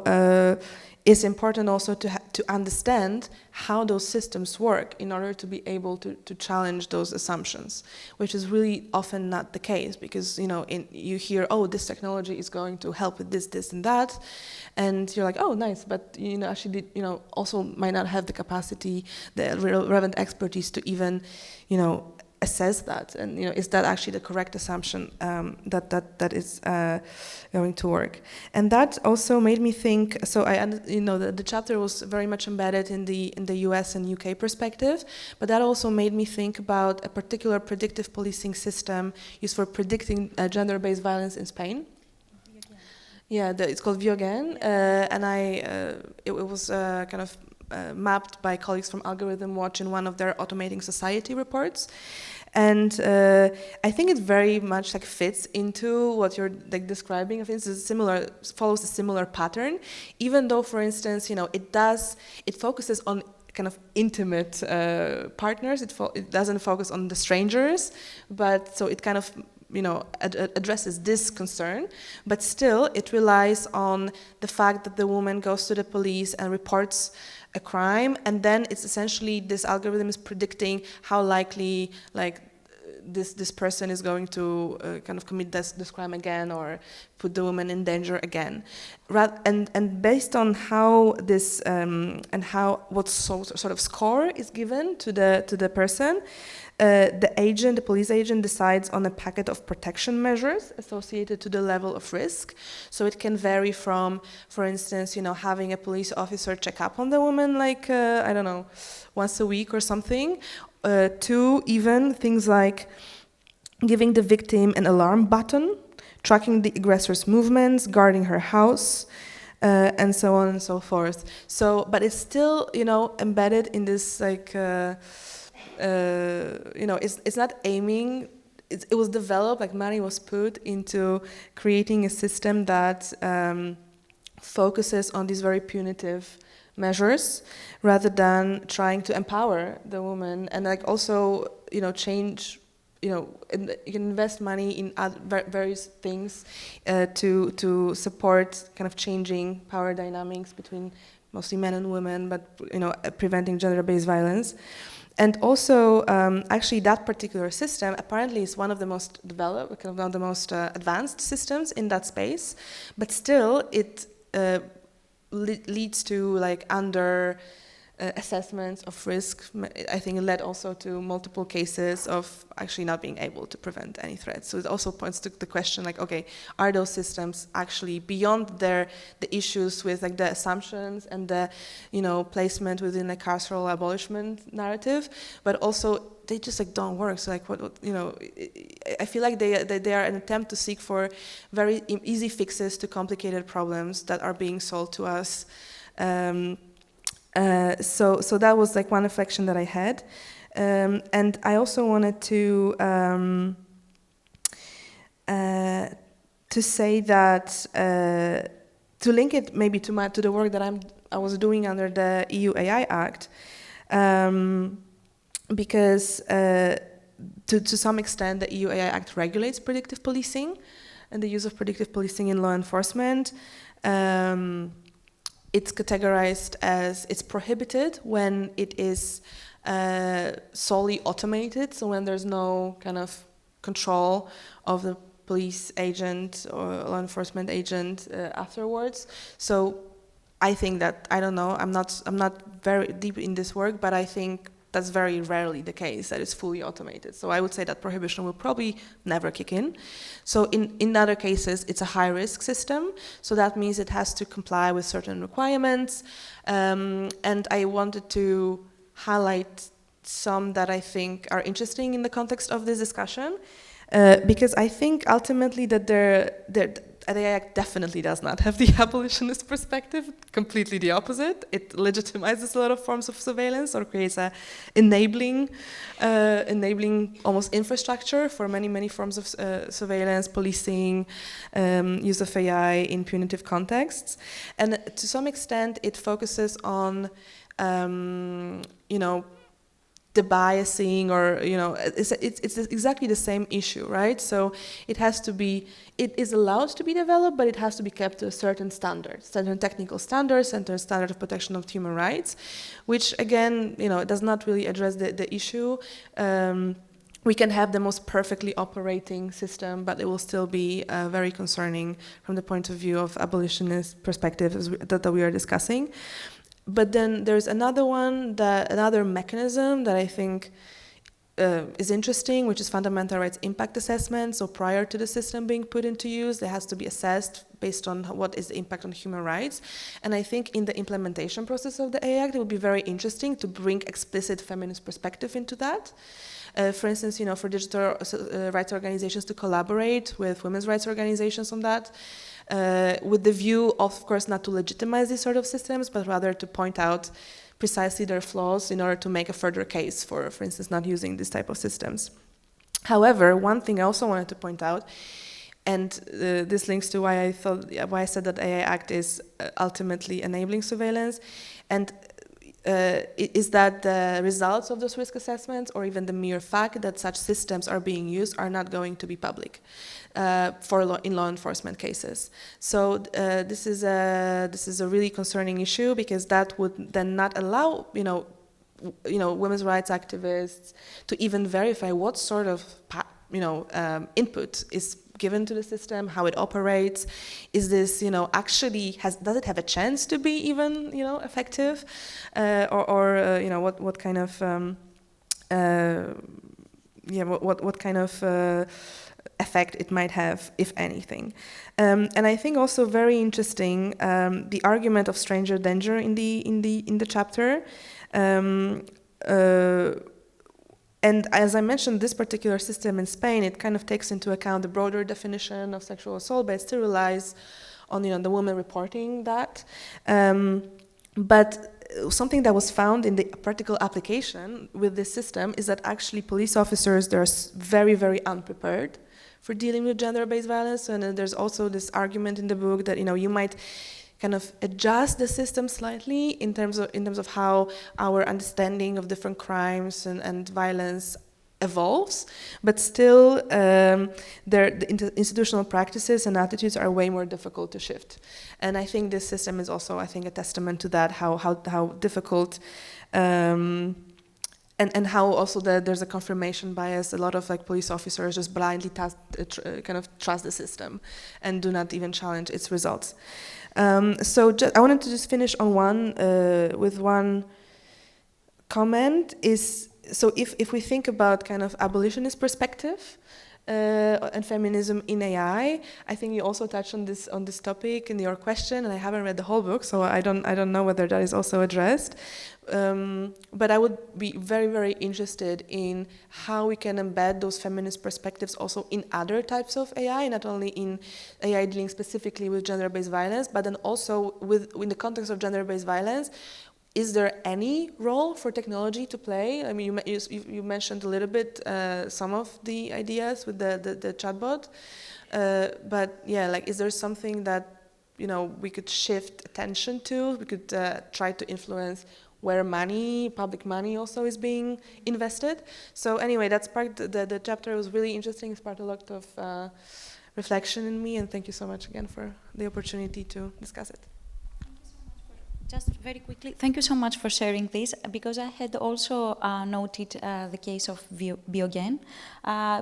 it's important also to understand how those systems work in order to be able to challenge those assumptions, which is really often not the case, because you hear, oh, this technology is going to help with this and that, and you're like, oh, nice, but actually also might not have the capacity, the relevant expertise to even assess that, and is that actually the correct assumption that is going to work. And that also made me think. So the chapter was very much embedded in the US and UK perspective, but that also made me think about a particular predictive policing system used for predicting gender-based violence in Spain. Yeah, it's called Biasin, and it was kind of mapped by colleagues from Algorithm Watch in one of their Automating Society reports. And I think it very much fits into what you're describing. I think it follows a similar pattern, even though, for instance, it focuses on kind of intimate partners. It doesn't focus on the strangers, but so it kind of addresses this concern, but still it relies on the fact that the woman goes to the police and reports a crime, and then it's essentially this algorithm is predicting how likely this person is going to kind of commit this crime again or put the woman in danger again. And based on how this and how what sort of score is given to the person, the police agent decides on a packet of protection measures associated to the level of risk. So it can vary from, for instance, having a police officer check up on the woman I don't know, once a week or something, to even things like giving the victim an alarm button, tracking the aggressor's movements, guarding her house, and so on and so forth. So, but it's still, embedded in this it's not aiming. It was developed, money was put into creating a system that focuses on these very punitive measures rather than trying to empower the woman and also change. You can invest money in various things to support kind of changing power dynamics between mostly men and women, but preventing gender-based violence. And also, actually, that particular system apparently is one of the most developed, one of the most advanced systems in that space. But still, it leads to under assessments of risk. I think it led also to multiple cases of actually not being able to prevent any threats. So it also points to the question okay, are those systems actually beyond the issues with the assumptions and the placement within the carceral abolishment narrative, but also they just don't work. So I feel like they are an attempt to seek for very easy fixes to complicated problems that are being sold to us. So that was one reflection that I had, and I also wanted to say that to link it maybe to the work that I was doing under the EU AI Act, because to some extent the EU AI Act regulates predictive policing and the use of predictive policing in law enforcement. It's categorized as it's prohibited when it is solely automated, so when there's no kind of control of the police agent or law enforcement agent afterwards. So I think that, I don't know, I'm not very deep in this work, but I think that's very rarely the case, that it's fully automated. So I would say that prohibition will probably never kick in. So in other cases, it's a high-risk system. So that means it has to comply with certain requirements. And I wanted to highlight some that I think are interesting in the context of this discussion, because I think ultimately that the Act definitely does not have the abolitionist perspective, completely the opposite. It legitimizes a lot of forms of surveillance or creates a enabling almost infrastructure for many forms of surveillance, policing, use of AI in punitive contexts. And to some extent, it focuses on, the biasing, or it's exactly the same issue, right? So it is allowed to be developed, but it has to be kept to a certain standard, certain technical standards, certain standard of protection of human rights, which again, it does not really address the issue. We can have the most perfectly operating system, but it will still be very concerning from the point of view of abolitionist perspectives that we are discussing. But then there's another mechanism that I think is interesting, which is fundamental rights impact assessment. So prior to the system being put into use, it has to be assessed based on what is the impact on human rights. And I think in the implementation process of the AI Act, it would be very interesting to bring explicit feminist perspective into that. For instance, for digital rights organizations to collaborate with women's rights organizations on that, with the view, of course, not to legitimize these sort of systems, but rather to point out precisely their flaws in order to make a further case for instance, not using this type of systems. However, one thing I also wanted to point out, and this links to why I said that AI Act is ultimately enabling surveillance, and is that the results of those risk assessments, or even the mere fact that such systems are being used, are not going to be public in law enforcement cases. So this is a really concerning issue, because that would then not allow women's rights activists to even verify what sort of input is given to the system, how it operates. Is this actually does it have a chance to be even effective, or what kind of what kind of effect it might have, if anything. And I think also very interesting the argument of stranger danger in the chapter. And as I mentioned, this particular system in Spain, it kind of takes into account the broader definition of sexual assault, but it still relies on the woman reporting that. But something that was found in the practical application with this system is that actually police officers, they're very, very unprepared for dealing with gender-based violence. And there's also this argument in the book that you might kind of adjust the system slightly in terms of how our understanding of different crimes and violence evolves, but still the institutional practices and attitudes are way more difficult to shift. And I think this system is also, a testament to that, how difficult and how also there's a confirmation bias. A lot of police officers just blindly trust the system and do not even challenge its results. So I wanted to just finish on with one comment. So if we think about kind of abolitionist perspective and feminism in AI, I think you also touched on this topic in your question, and I haven't read the whole book, so I don't know whether that is also addressed. But I would be very, very interested in how we can embed those feminist perspectives also in other types of AI, not only in AI dealing specifically with gender-based violence, but then also in the context of gender-based violence. Is there any role for technology to play? I mean, you mentioned a little bit some of the ideas with the chatbot, but yeah, is there something that we could shift attention to? We could try to influence where public money also is being invested. So anyway, that's part. The chapter was really interesting. It sparked a lot of reflection in me, and thank you so much again for the opportunity to discuss it. Just very quickly, thank you so much for sharing this, because I had also noted the case of Biasin,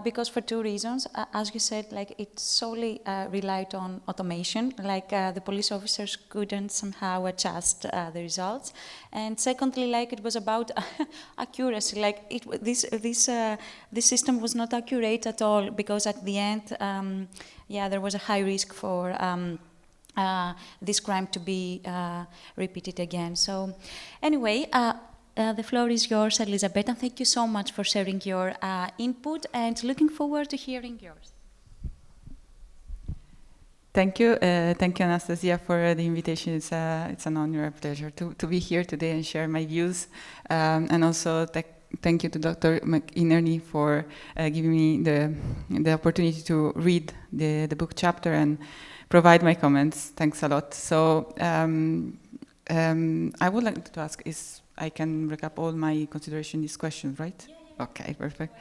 because for two reasons. As you said, it solely relied on automation, the police officers couldn't somehow adjust the results. And secondly, it was about accuracy, this system was not accurate at all, because at the end, there was a high risk for this crime to be repeated again. So anyway, the floor is yours, Elisabetta. Thank you so much for sharing your input, and looking forward to hearing yours. Thank you, Anastasia, for the invitation. It's an honor, a pleasure to be here today and share my views, and also thank you to Dr. McInerney for giving me the opportunity to read the book chapter and provide my comments. Thanks a lot. So I would like to ask, I can recap all my consideration in this question, right? Yeah. Okay, perfect.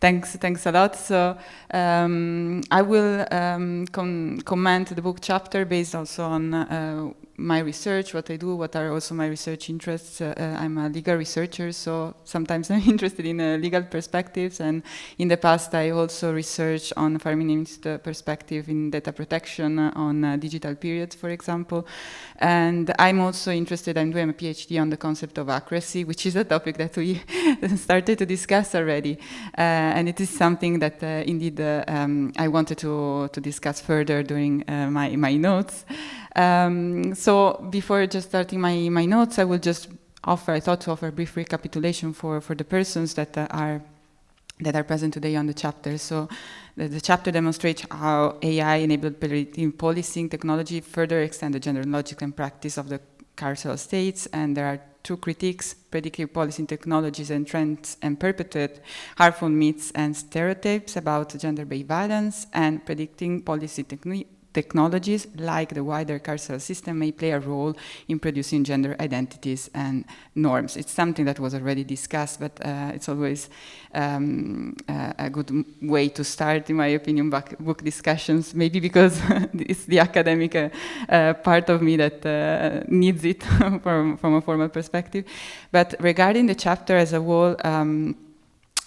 Thanks a lot. So I will comment the book chapter based also on my research, what I do, what are also my research interests. I'm a legal researcher, so sometimes I'm interested in legal perspectives, and in the past I also researched on feminist perspective in data protection on digital periods, for example. And I'm also interested, I'm doing a PhD on the concept of accuracy, which is a topic that we started to discuss already. And it is something that indeed I wanted to discuss further during my notes. So before just starting my notes, I will just I thought to offer a brief recapitulation for the persons that are present today on the chapter. So the chapter demonstrates how AI-enabled predictive policing technology further extend the gender logic and practice of the carceral states, and there are two critiques: predictive policing technologies and trends and perpetuate harmful myths and stereotypes about gender-based violence, and predicting policy technologies, like the wider carceral system, may play a role in producing gender identities and norms. It's something that was already discussed, but it's always a good way to start, in my opinion, book discussions, maybe because it's the academic part of me that needs it from a formal perspective. But regarding the chapter as a whole,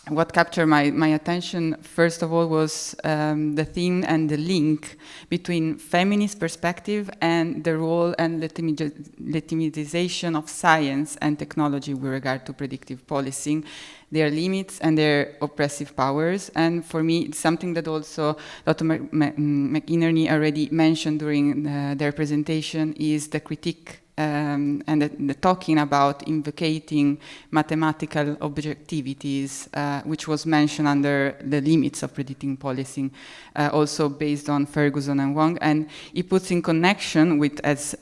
what captured my attention, first of all, was the theme and the link between feminist perspective and the role and legitimization of science and technology with regard to predictive policing, their limits and their oppressive powers. And for me, it's something that also Dr. McInerney already mentioned during their presentation, is the critique and the talking about invocating mathematical objectivities, which was mentioned under the limits of predicting policing, also based on Ferguson and Wong. And it puts in connection with, as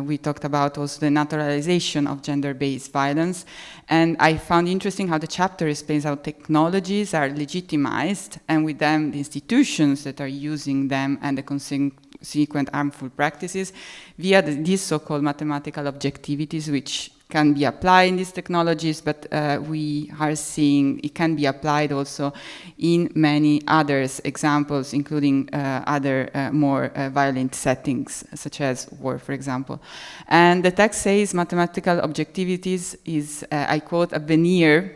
we talked about, also the naturalization of gender-based violence. And I found interesting how the chapter explains how technologies are legitimized, and with them the institutions that are using them and the consequent harmful practices via these so-called mathematical objectivities, which can be applied in these technologies, but we are seeing it can be applied also in many other examples, including other more violent settings, such as war, for example. And the text says mathematical objectivities is, I quote, a veneer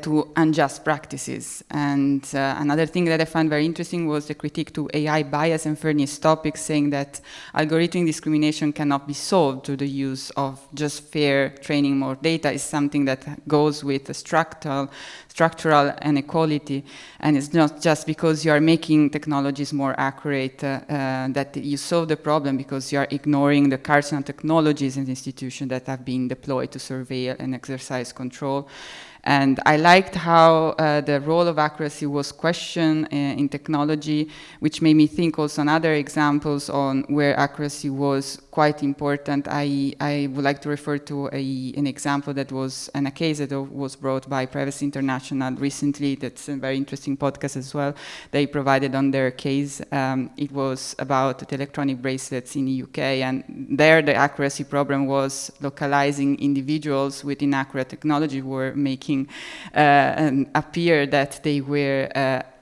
to unjust practices. And another thing that I found very interesting was the critique to AI bias and fairness topics, saying that algorithmic discrimination cannot be solved through the use of just fair training more data. Is something that goes with a structural inequality, and it's not just because you are making technologies more accurate that you solve the problem, because you are ignoring the carceral technologies and institutions that have been deployed to surveil and exercise control. And I liked how the role of accuracy was questioned in technology, which made me think also on other examples on where accuracy was quite important. I would like to refer to an example that was, and a case that was brought by Privacy International recently. That's a very interesting podcast as well. They provided on their case. It was about the electronic bracelets in the UK, and there the accuracy problem was localizing individuals with inaccurate technology who were making appear that they were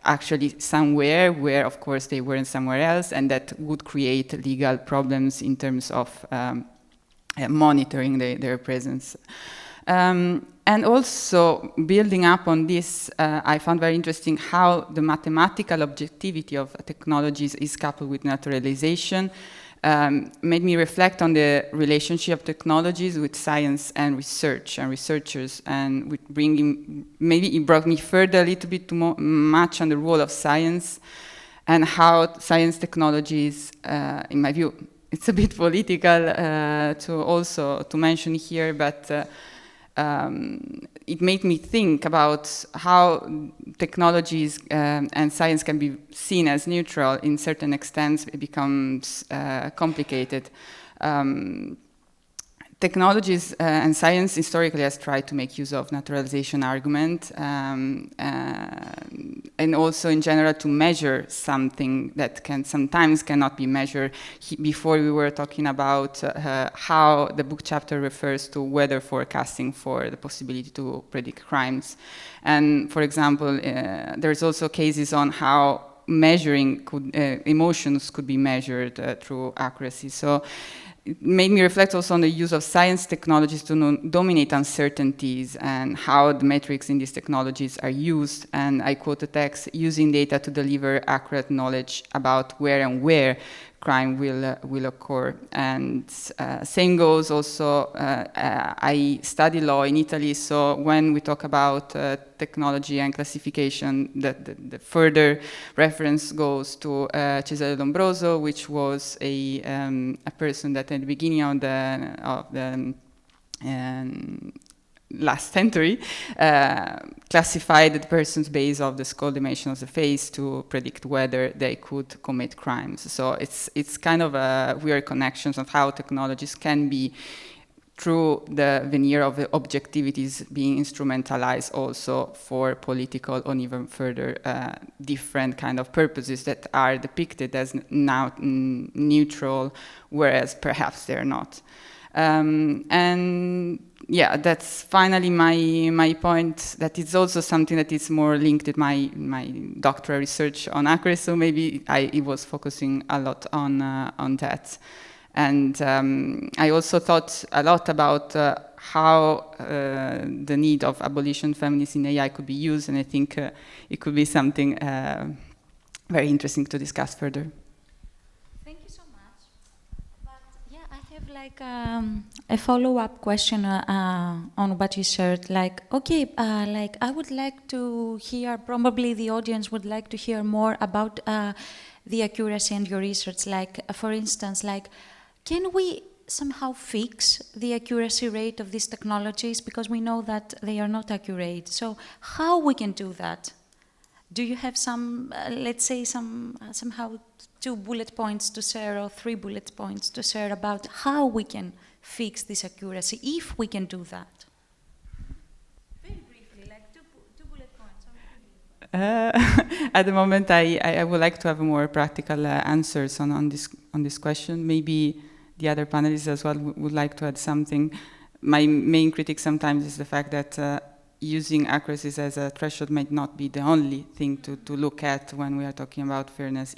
actually somewhere where, of course, they weren't somewhere else, and that would create legal problems in terms of monitoring their presence. And also, building up on this, I found very interesting how the mathematical objectivity of technologies is coupled with naturalization. Made me reflect on the relationship of technologies with science and research and researchers, and with maybe it brought me further a little bit too much on the role of science and how science technologies, in my view, it's a bit political to mention here, but it made me think about how technologies and science can be seen as neutral. In certain extents, it becomes complicated. Technologies and science historically has tried to make use of naturalization argument, and also in general to measure something that sometimes cannot be measured. Before we were talking about how the book chapter refers to weather forecasting for the possibility to predict crimes. And for example, there's also cases on how measuring emotions could be measured through accuracy. So it made me reflect also on the use of science technologies to dominate uncertainties and how the metrics in these technologies are used. And I quote the text, using data to deliver accurate knowledge about where crime will occur. And same goes also, I study law in Italy, so when we talk about technology and classification, the further reference goes to Cesare Lombroso, which was a person that at the beginning of the last century classified the persons based on the skull dimension of the face to predict whether they could commit crimes. So it's kind of a weird connections of how technologies can be through the veneer of objectivities being instrumentalized also for political or even further different kind of purposes that are depicted as now neutral, whereas perhaps they're not. And yeah, that's finally my point, that it's also something that is more linked with my doctoral research on accuracy, so maybe it was focusing a lot on that. And I also thought a lot about how the need of abolition feminists in AI could be used, and I think it could be something very interesting to discuss further. Thank you so much. But yeah, I have like a follow-up question on what you shared. Like, okay, like I would like to hear, probably the audience would like to hear more about the accuracy and your research. Like, for instance, like, can we somehow fix the accuracy rate of these technologies? Because we know that they are not accurate. So how we can do that? Do you have some, let's say, somehow 2 bullet points to share or 3 bullet points to share about how we can fix this accuracy, if we can do that? Very briefly, like two bullet points. At the moment, I would like to have more practical answers on this question. Maybe the other panelists as well would like to add something. My main critique sometimes is the fact that using accuracies as a threshold might not be the only thing to look at when we are talking about fairness,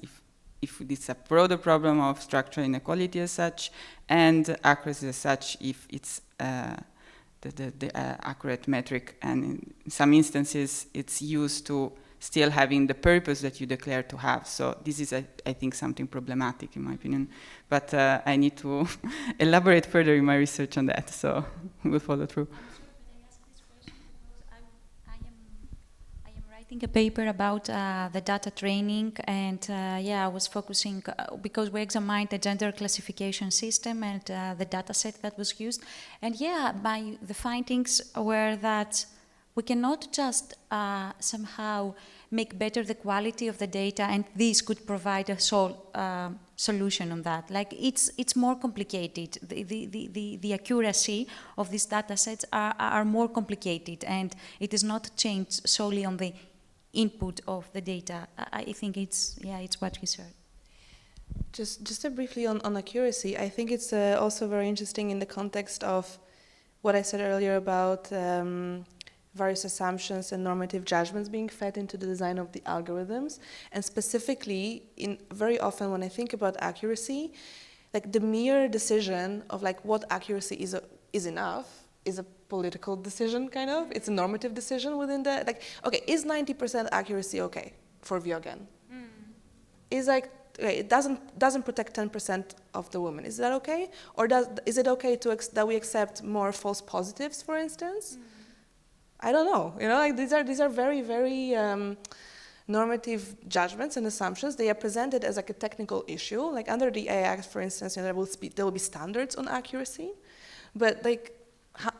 if it's a broader problem of structural inequality as such, and accuracy as such, if it's the accurate metric, and in some instances it's used to still having the purpose that you declare to have. So this is, I think, something problematic in my opinion. But I need to elaborate further in my research on that, so we'll follow through. I am writing a paper about the data training, and yeah, I was focusing, because we examined the gender classification system and the data set that was used. And yeah, the findings were that we cannot just somehow make better the quality of the data, and this could provide a solution on that. Like, it's more complicated. The accuracy of these data sets are more complicated, and it is not changed solely on the input of the data. I think it's what you said. Just briefly on accuracy, I think it's also very interesting in the context of what I said earlier about various assumptions and normative judgments being fed into the design of the algorithms. And specifically, very often when I think about accuracy, like the mere decision of like what accuracy is enough is a political decision, kind of. It's a normative decision within the, like, okay, is 90% accuracy okay for Vyogen? Is like, okay, it doesn't protect 10% of the women. Is that okay? Or is it okay that we accept more false positives, for instance? I don't know. You know, like these are very, very normative judgments and assumptions. They are presented as like a technical issue. Like under the AI Act, for instance, you know, there will be standards on accuracy, but like,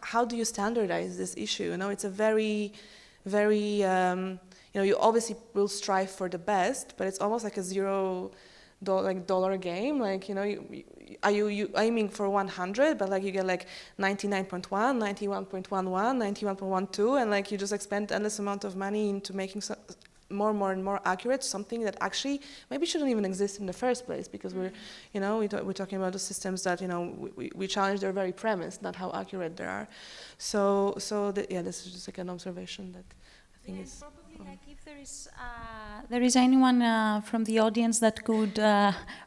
how do you standardize this issue? You know, it's a very, very you know, you obviously will strive for the best, but it's almost like a $0 game. Like, you know, are you aiming for 100, but like you get like 99.1, 91.11, 91.12, and like you just expend endless amount of money into making more and more accurate something that actually maybe shouldn't even exist in the first place, because we're talking about the systems that, you know, we challenge their very premise, not how accurate they are. So yeah, this is just like an observation that I think is. Probably like if there is anyone from the audience that could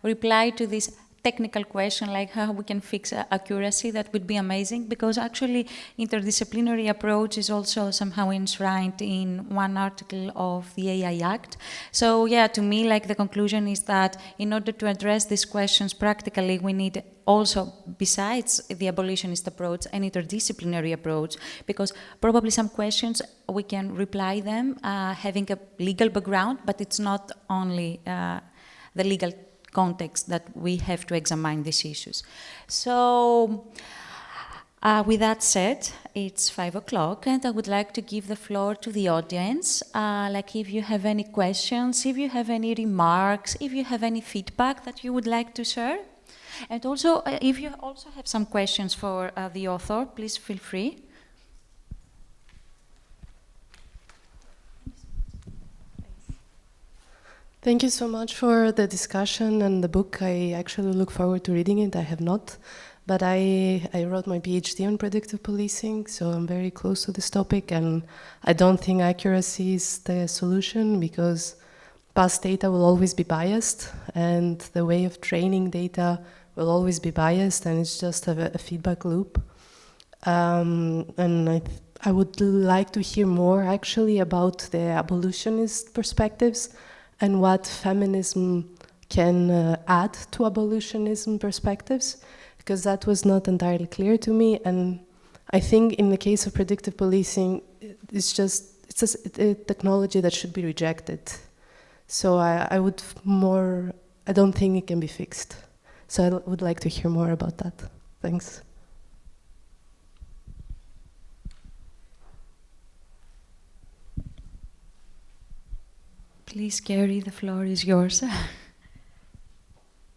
reply to this technical question, like how we can fix accuracy, that would be amazing, because actually interdisciplinary approach is also somehow enshrined in one article of the AI Act. So yeah, to me, like the conclusion is that in order to address these questions practically, we need also, besides the abolitionist approach, an interdisciplinary approach, because probably some questions we can reply them having a legal background, but it's not only the legal context that we have to examine these issues. So with that said, it's 5 o'clock, and I would like to give the floor to the audience. Like if you have any questions, if you have any remarks, if you have any feedback that you would like to share. And also, if you also have some questions for the author, please feel free. Thank you so much for the discussion and the book. I actually look forward to reading it. I have not, but I wrote my PhD on predictive policing, so I'm very close to this topic, and I don't think accuracy is the solution because past data will always be biased, and the way of training data will always be biased, and it's just a feedback loop. And I would like to hear more actually about the abolitionist perspectives and what feminism can add to abolitionism perspectives, because that was not entirely clear to me. And I think in the case of predictive policing, it's a technology that should be rejected. So I don't think it can be fixed. So I would like to hear more about that. Thanks. Please, Kerry, the floor is yours.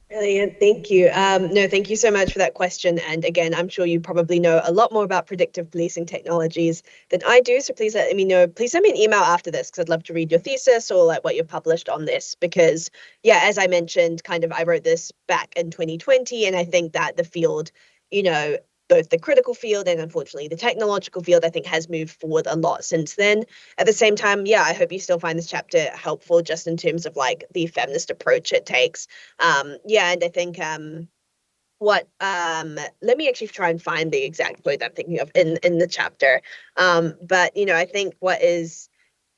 Brilliant, thank you. No, thank you so much for that question. And again, I'm sure you probably know a lot more about predictive policing technologies than I do. So please let me know. Please send me an email after this because I'd love to read your thesis or like what you've published on this. Because yeah, as I mentioned, I wrote this back in 2020, and I think that the field, both the critical field and unfortunately the technological field, I think has moved forward a lot since then. At the same time, yeah, I hope you still find this chapter helpful just in terms of like the feminist approach it takes. And I think let me actually try and find the exact quote I'm thinking of in the chapter. But I think what is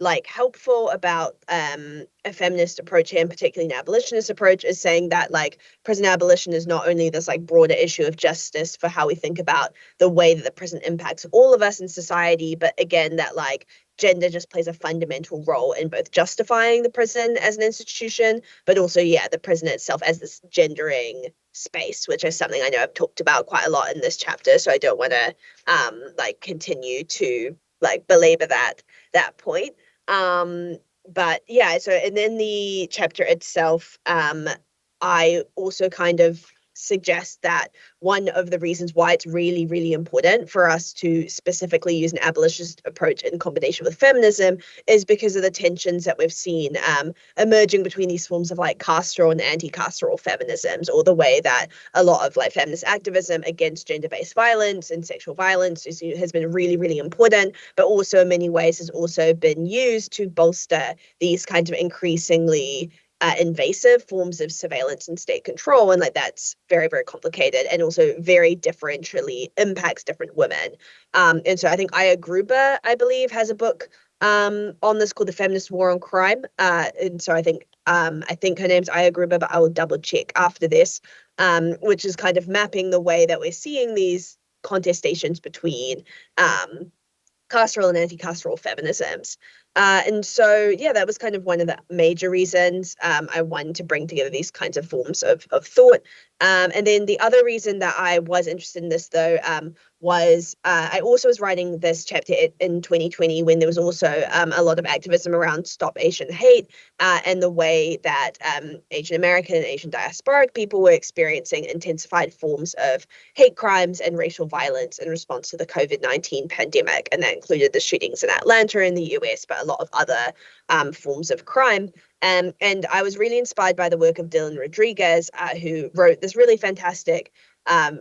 like helpful about a feminist approach here, and particularly an abolitionist approach, is saying that like prison abolition is not only this like broader issue of justice for how we think about the way that the prison impacts all of us in society, but again that like gender just plays a fundamental role in both justifying the prison as an institution, but also the prison itself as this gendering space, which is something I know I've talked about quite a lot in this chapter, so I don't want to continue to like belabor that point. But yeah, so and then the chapter itself, I also kind of suggest that one of the reasons why it's really, really important for us to specifically use an abolitionist approach in combination with feminism is because of the tensions that we've seen emerging between these forms of like carceral and anti-carceral feminisms, or the way that a lot of like feminist activism against gender-based violence and sexual violence has been really, really important, but also in many ways has also been used to bolster these kinds of increasingly invasive forms of surveillance and state control, and like that's very, very complicated and also very differentially impacts different women. And so I think Aya Gruber, I believe, has a book on this called The Feminist War on Crime. And so I think her name's Aya Gruber, but I will double check after this, which is kind of mapping the way that we're seeing these contestations between carceral and anti-carceral feminisms. And so, that was kind of one of the major reasons I wanted to bring together these kinds of forms of thought. And then the other reason that I was interested in this, though, was I also was writing this chapter in 2020 when there was also a lot of activism around Stop Asian Hate and the way that Asian American and Asian diasporic people were experiencing intensified forms of hate crimes and racial violence in response to the COVID-19 pandemic. And that included the shootings in Atlanta in the US, but a lot of other forms of crime. And I was really inspired by the work of Dylan Rodriguez, who wrote this really fantastic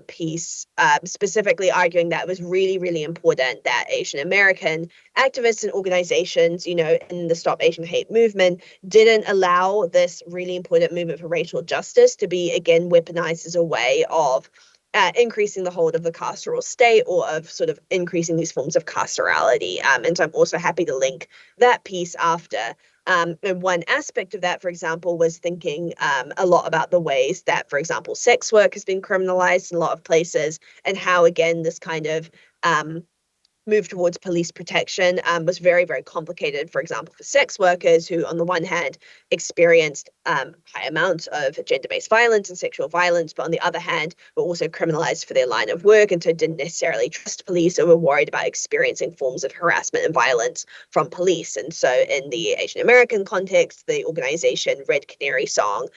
piece, specifically arguing that it was really, really important that Asian American activists and organizations, in the Stop Asian Hate movement, didn't allow this really important movement for racial justice to be, again, weaponized as a way of increasing the hold of the carceral state, or of sort of increasing these forms of carcerality. And so I'm also happy to link that piece after. And one aspect of that, for example, was thinking a lot about the ways that, for example, sex work has been criminalized in a lot of places, and how, again, this kind of move towards police protection was very, very complicated, for example, for sex workers who, on the one hand, experienced high amounts of gender-based violence and sexual violence, but on the other hand, were also criminalized for their line of work, and so didn't necessarily trust police or were worried about experiencing forms of harassment and violence from police. And so in the Asian American context, the organization Red Canary Song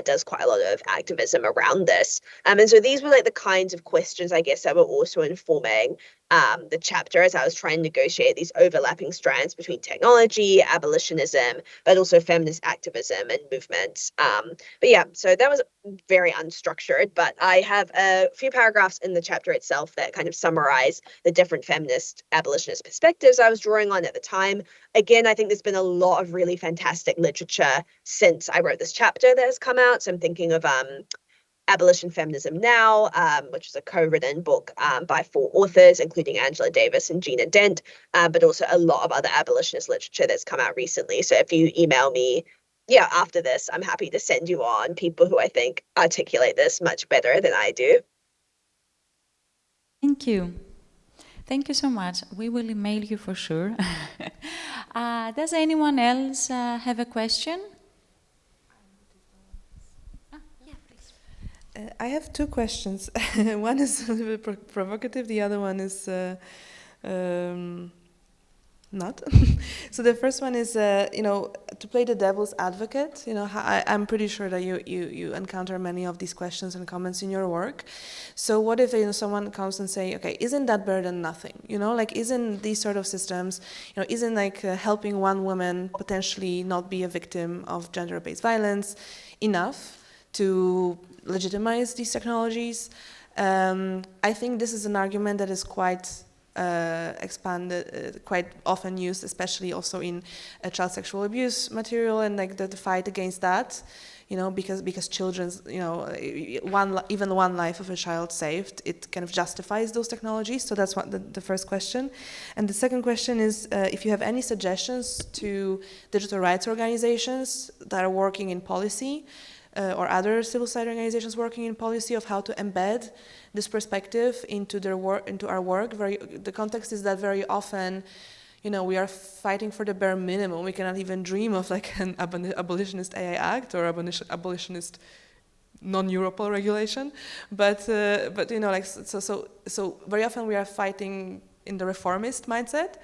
does quite a lot of activism around this. And so these were like the kinds of questions, I guess, that were also informing the chapter as I was trying to negotiate these overlapping strands between technology, abolitionism, but also feminist activism and movements. But yeah, so that was very unstructured, but I have a few paragraphs in the chapter itself that kind of summarize the different feminist abolitionist perspectives I was drawing on at the time. Again, I think there's been a lot of really fantastic literature since I wrote this chapter that has come out. So I'm thinking of Abolition Feminism Now, which is a co-written book by 4 authors, including Angela Davis and Gina Dent, but also a lot of other abolitionist literature that's come out recently. So if you email me, after this, I'm happy to send you on people who I think articulate this much better than I do. Thank you. Thank you so much. We will email you for sure. Does anyone else have a question? I have 2 questions. One is a little bit provocative. The other one is not. So the first one is, to play the devil's advocate. I'm pretty sure that you encounter many of these questions and comments in your work. So what if someone comes and say, okay, isn't that better than nothing? Isn't these sort of systems, isn't helping one woman potentially not be a victim of gender-based violence enough to legitimize these technologies? I think this is an argument that is quite expanded, quite often used, especially also in child sexual abuse material, and the fight against that, because children's, even one life of a child saved, it kind of justifies those technologies. So that's the first question. And the second question is if you have any suggestions to digital rights organizations that are working in policy, or other civil society organizations working in policy, of how to embed this perspective into their work, into our work. The context is that very often, we are fighting for the bare minimum. We cannot even dream of an abolitionist AI Act or abolitionist non-Europol regulation. But so very often we are fighting in the reformist mindset.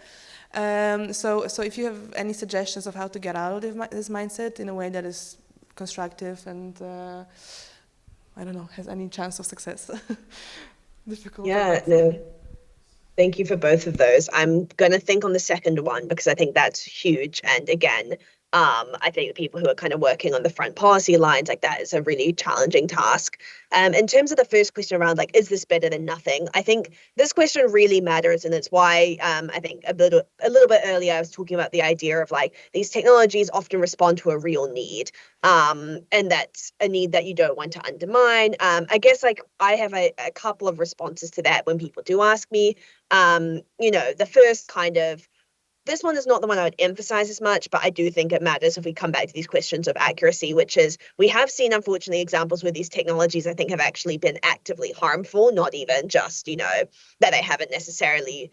So if you have any suggestions of how to get out of this mindset in a way that is constructive and I don't know, has any chance of success. Difficult. Yeah, no. Thank you for both of those. I'm going to think on the second one because I think that's huge. And again, I think the people who are kind of working on the front policy lines, that is a really challenging task. In terms of the first question around is this better than nothing? I think this question really matters, and it's why I think a little bit earlier I was talking about the idea of these technologies often respond to a real need, and that's a need that you don't want to undermine. I guess I have a couple of responses to that when people do ask me. The first kind of, this one is not the one I would emphasize as much, but I do think it matters if we come back to these questions of accuracy, which is we have seen, unfortunately, examples where these technologies, I think, have actually been actively harmful, not even just, that they haven't necessarily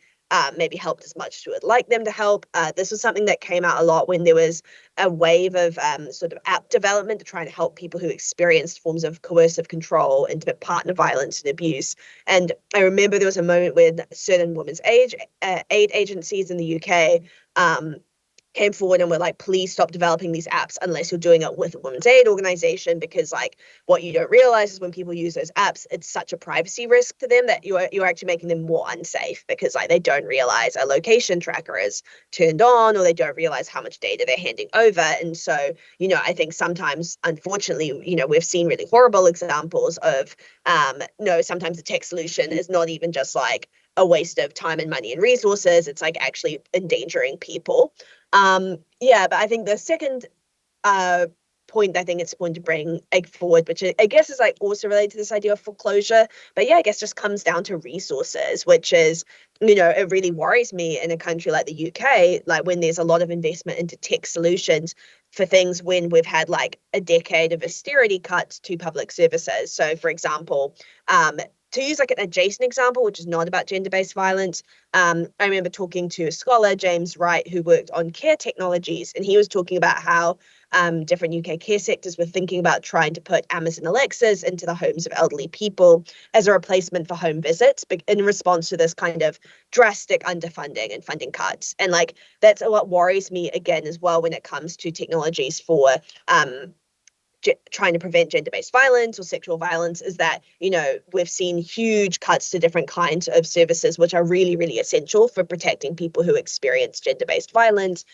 maybe helped as much as we would like them to help. This was something that came out a lot when there was a wave of sort of app development to try and help people who experienced forms of coercive control, intimate partner violence and abuse. And I remember there was a moment when certain women's aid agencies in the UK came forward and were please stop developing these apps unless you're doing it with a women's aid organization, because what you don't realize is when people use those apps, it's such a privacy risk to them that you're actually making them more unsafe, because they don't realize a location tracker is turned on, or they don't realize how much data they're handing over. And so, I think sometimes, unfortunately, we've seen really horrible examples of, sometimes the tech solution is not even just a waste of time and money and resources. It's actually endangering people. But I think the second point I think it's important to bring forward, which I guess is also related to this idea of foreclosure, but I guess just comes down to resources, which is, it really worries me in a country like the UK, when there's a lot of investment into tech solutions for things when we've had a decade of austerity cuts to public services. So for example, to use an adjacent example, which is not about gender-based violence, I remember talking to a scholar, James Wright, who worked on care technologies, and he was talking about how different UK care sectors were thinking about trying to put Amazon Alexas into the homes of elderly people as a replacement for home visits in response to this kind of drastic underfunding and funding cuts. And like that's what worries me again as well when it comes to technologies for trying to prevent gender-based violence or sexual violence, is that, you know, we've seen huge cuts to different kinds of services which are really, really essential for protecting people who experience gender-based violence,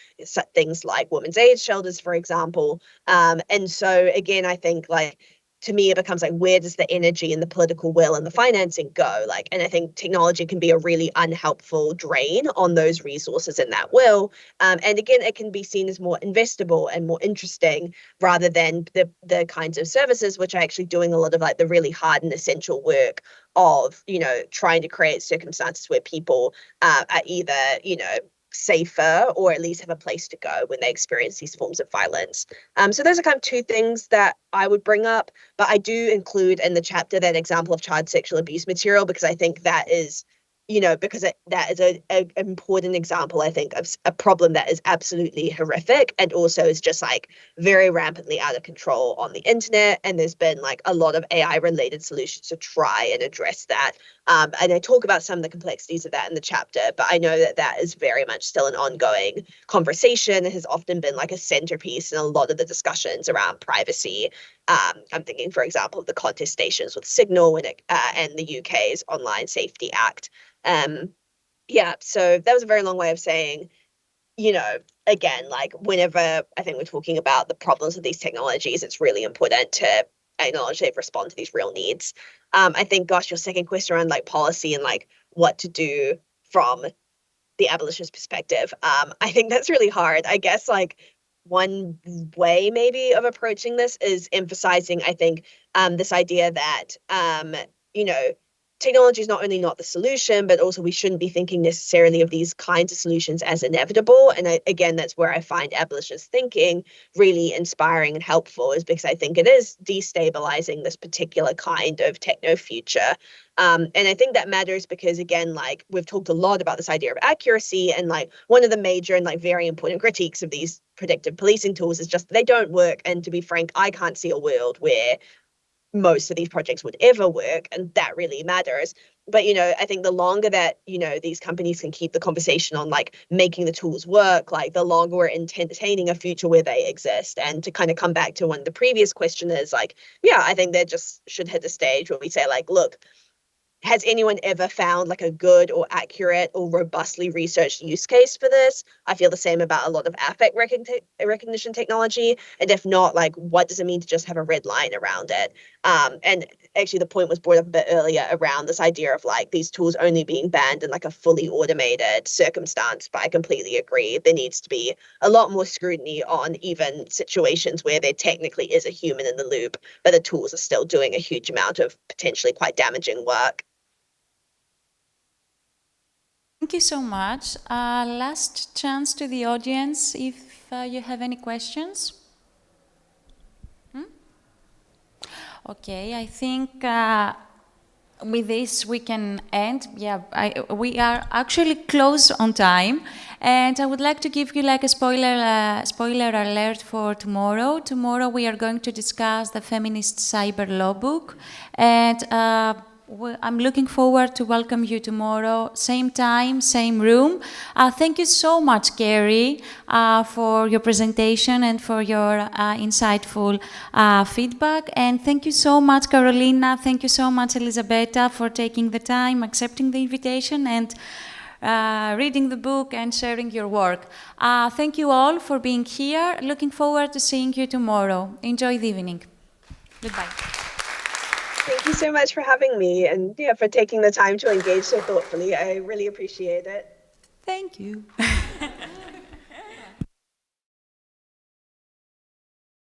things like women's aid shelters, for example. And so again, I think like, to me, it becomes like, where does the energy and the political will and the financing go? Like, and I think technology can be a really unhelpful drain on those resources and that will. And again, it can be seen as more investable and more interesting rather than the kinds of services which are actually doing a lot of like the really hard and essential work of, you know, trying to create circumstances where people are either, you know, safer or at least have a place to go when they experience these forms of violence. So those are kind of two things that I would bring up, but I do include in the chapter that example of child sexual abuse material because I think that is, you know, because that is an important example, I think, of a problem that is absolutely horrific and also is just like very rampantly out of control on the internet. And there's been like a lot of AI related solutions to try and address that. And I talk about some of the complexities of that in the chapter, but I know that that is very much still an ongoing conversation. It has often been like a centerpiece in a lot of the discussions around privacy. I'm thinking, for example, of the contestations with Signal and the UK's Online Safety Act. Yeah, so that was a very long way of saying, you know, again, like whenever I think we're talking about the problems of these technologies, it's really important to acknowledge they've responded to these real needs. I think, gosh, your second question around like policy and like what to do from the abolitionist perspective, I think that's really hard. I guess like one way maybe of approaching this is emphasizing, I think, this idea that, you know, technology is not only not the solution, but also we shouldn't be thinking necessarily of these kinds of solutions as inevitable. And again, that's where I find abolitionist thinking really inspiring and helpful, is because I think it is destabilizing this particular kind of techno future. And I think that matters because, again, like we've talked a lot about this idea of accuracy, and like one of the major and like very important critiques of these predictive policing tools is just that they don't work. And to be frank, I can't see a world where most of these projects would ever work, and that really matters. But, you know, I think the longer that, you know, these companies can keep the conversation on like making the tools work, like the longer we're entertaining a future where they exist. And to kind of come back to one of the previous questioners, like, yeah, I think they just should hit a stage where we say like, look, has anyone ever found like a good or accurate or robustly researched use case for this? I feel the same about a lot of affect recognition technology. And if not, like, what does it mean to just have a red line around it? And actually the point was brought up a bit earlier around this idea of like these tools only being banned in like a fully automated circumstance. But I completely agree. There needs to be a lot more scrutiny on even situations where there technically is a human in the loop, but the tools are still doing a huge amount of potentially quite damaging work. Thank you so much. Last chance to the audience if you have any questions. Okay, I think with this we can end. Yeah, we are actually close on time, and I would like to give you like a spoiler alert for tomorrow. Tomorrow we are going to discuss the feminist cyber law book, and I'm looking forward to welcome you tomorrow, same time, same room. Thank you so much, Kerry, for your presentation and for your insightful feedback. And thank you so much, Karolina. Thank you so much, Elisabetta, for taking the time, accepting the invitation, and reading the book and sharing your work. Thank you all for being here. Looking forward to seeing you tomorrow. Enjoy the evening. Goodbye. Thank you so much for having me, and yeah, for taking the time to engage so thoughtfully. I really appreciate it. Thank you.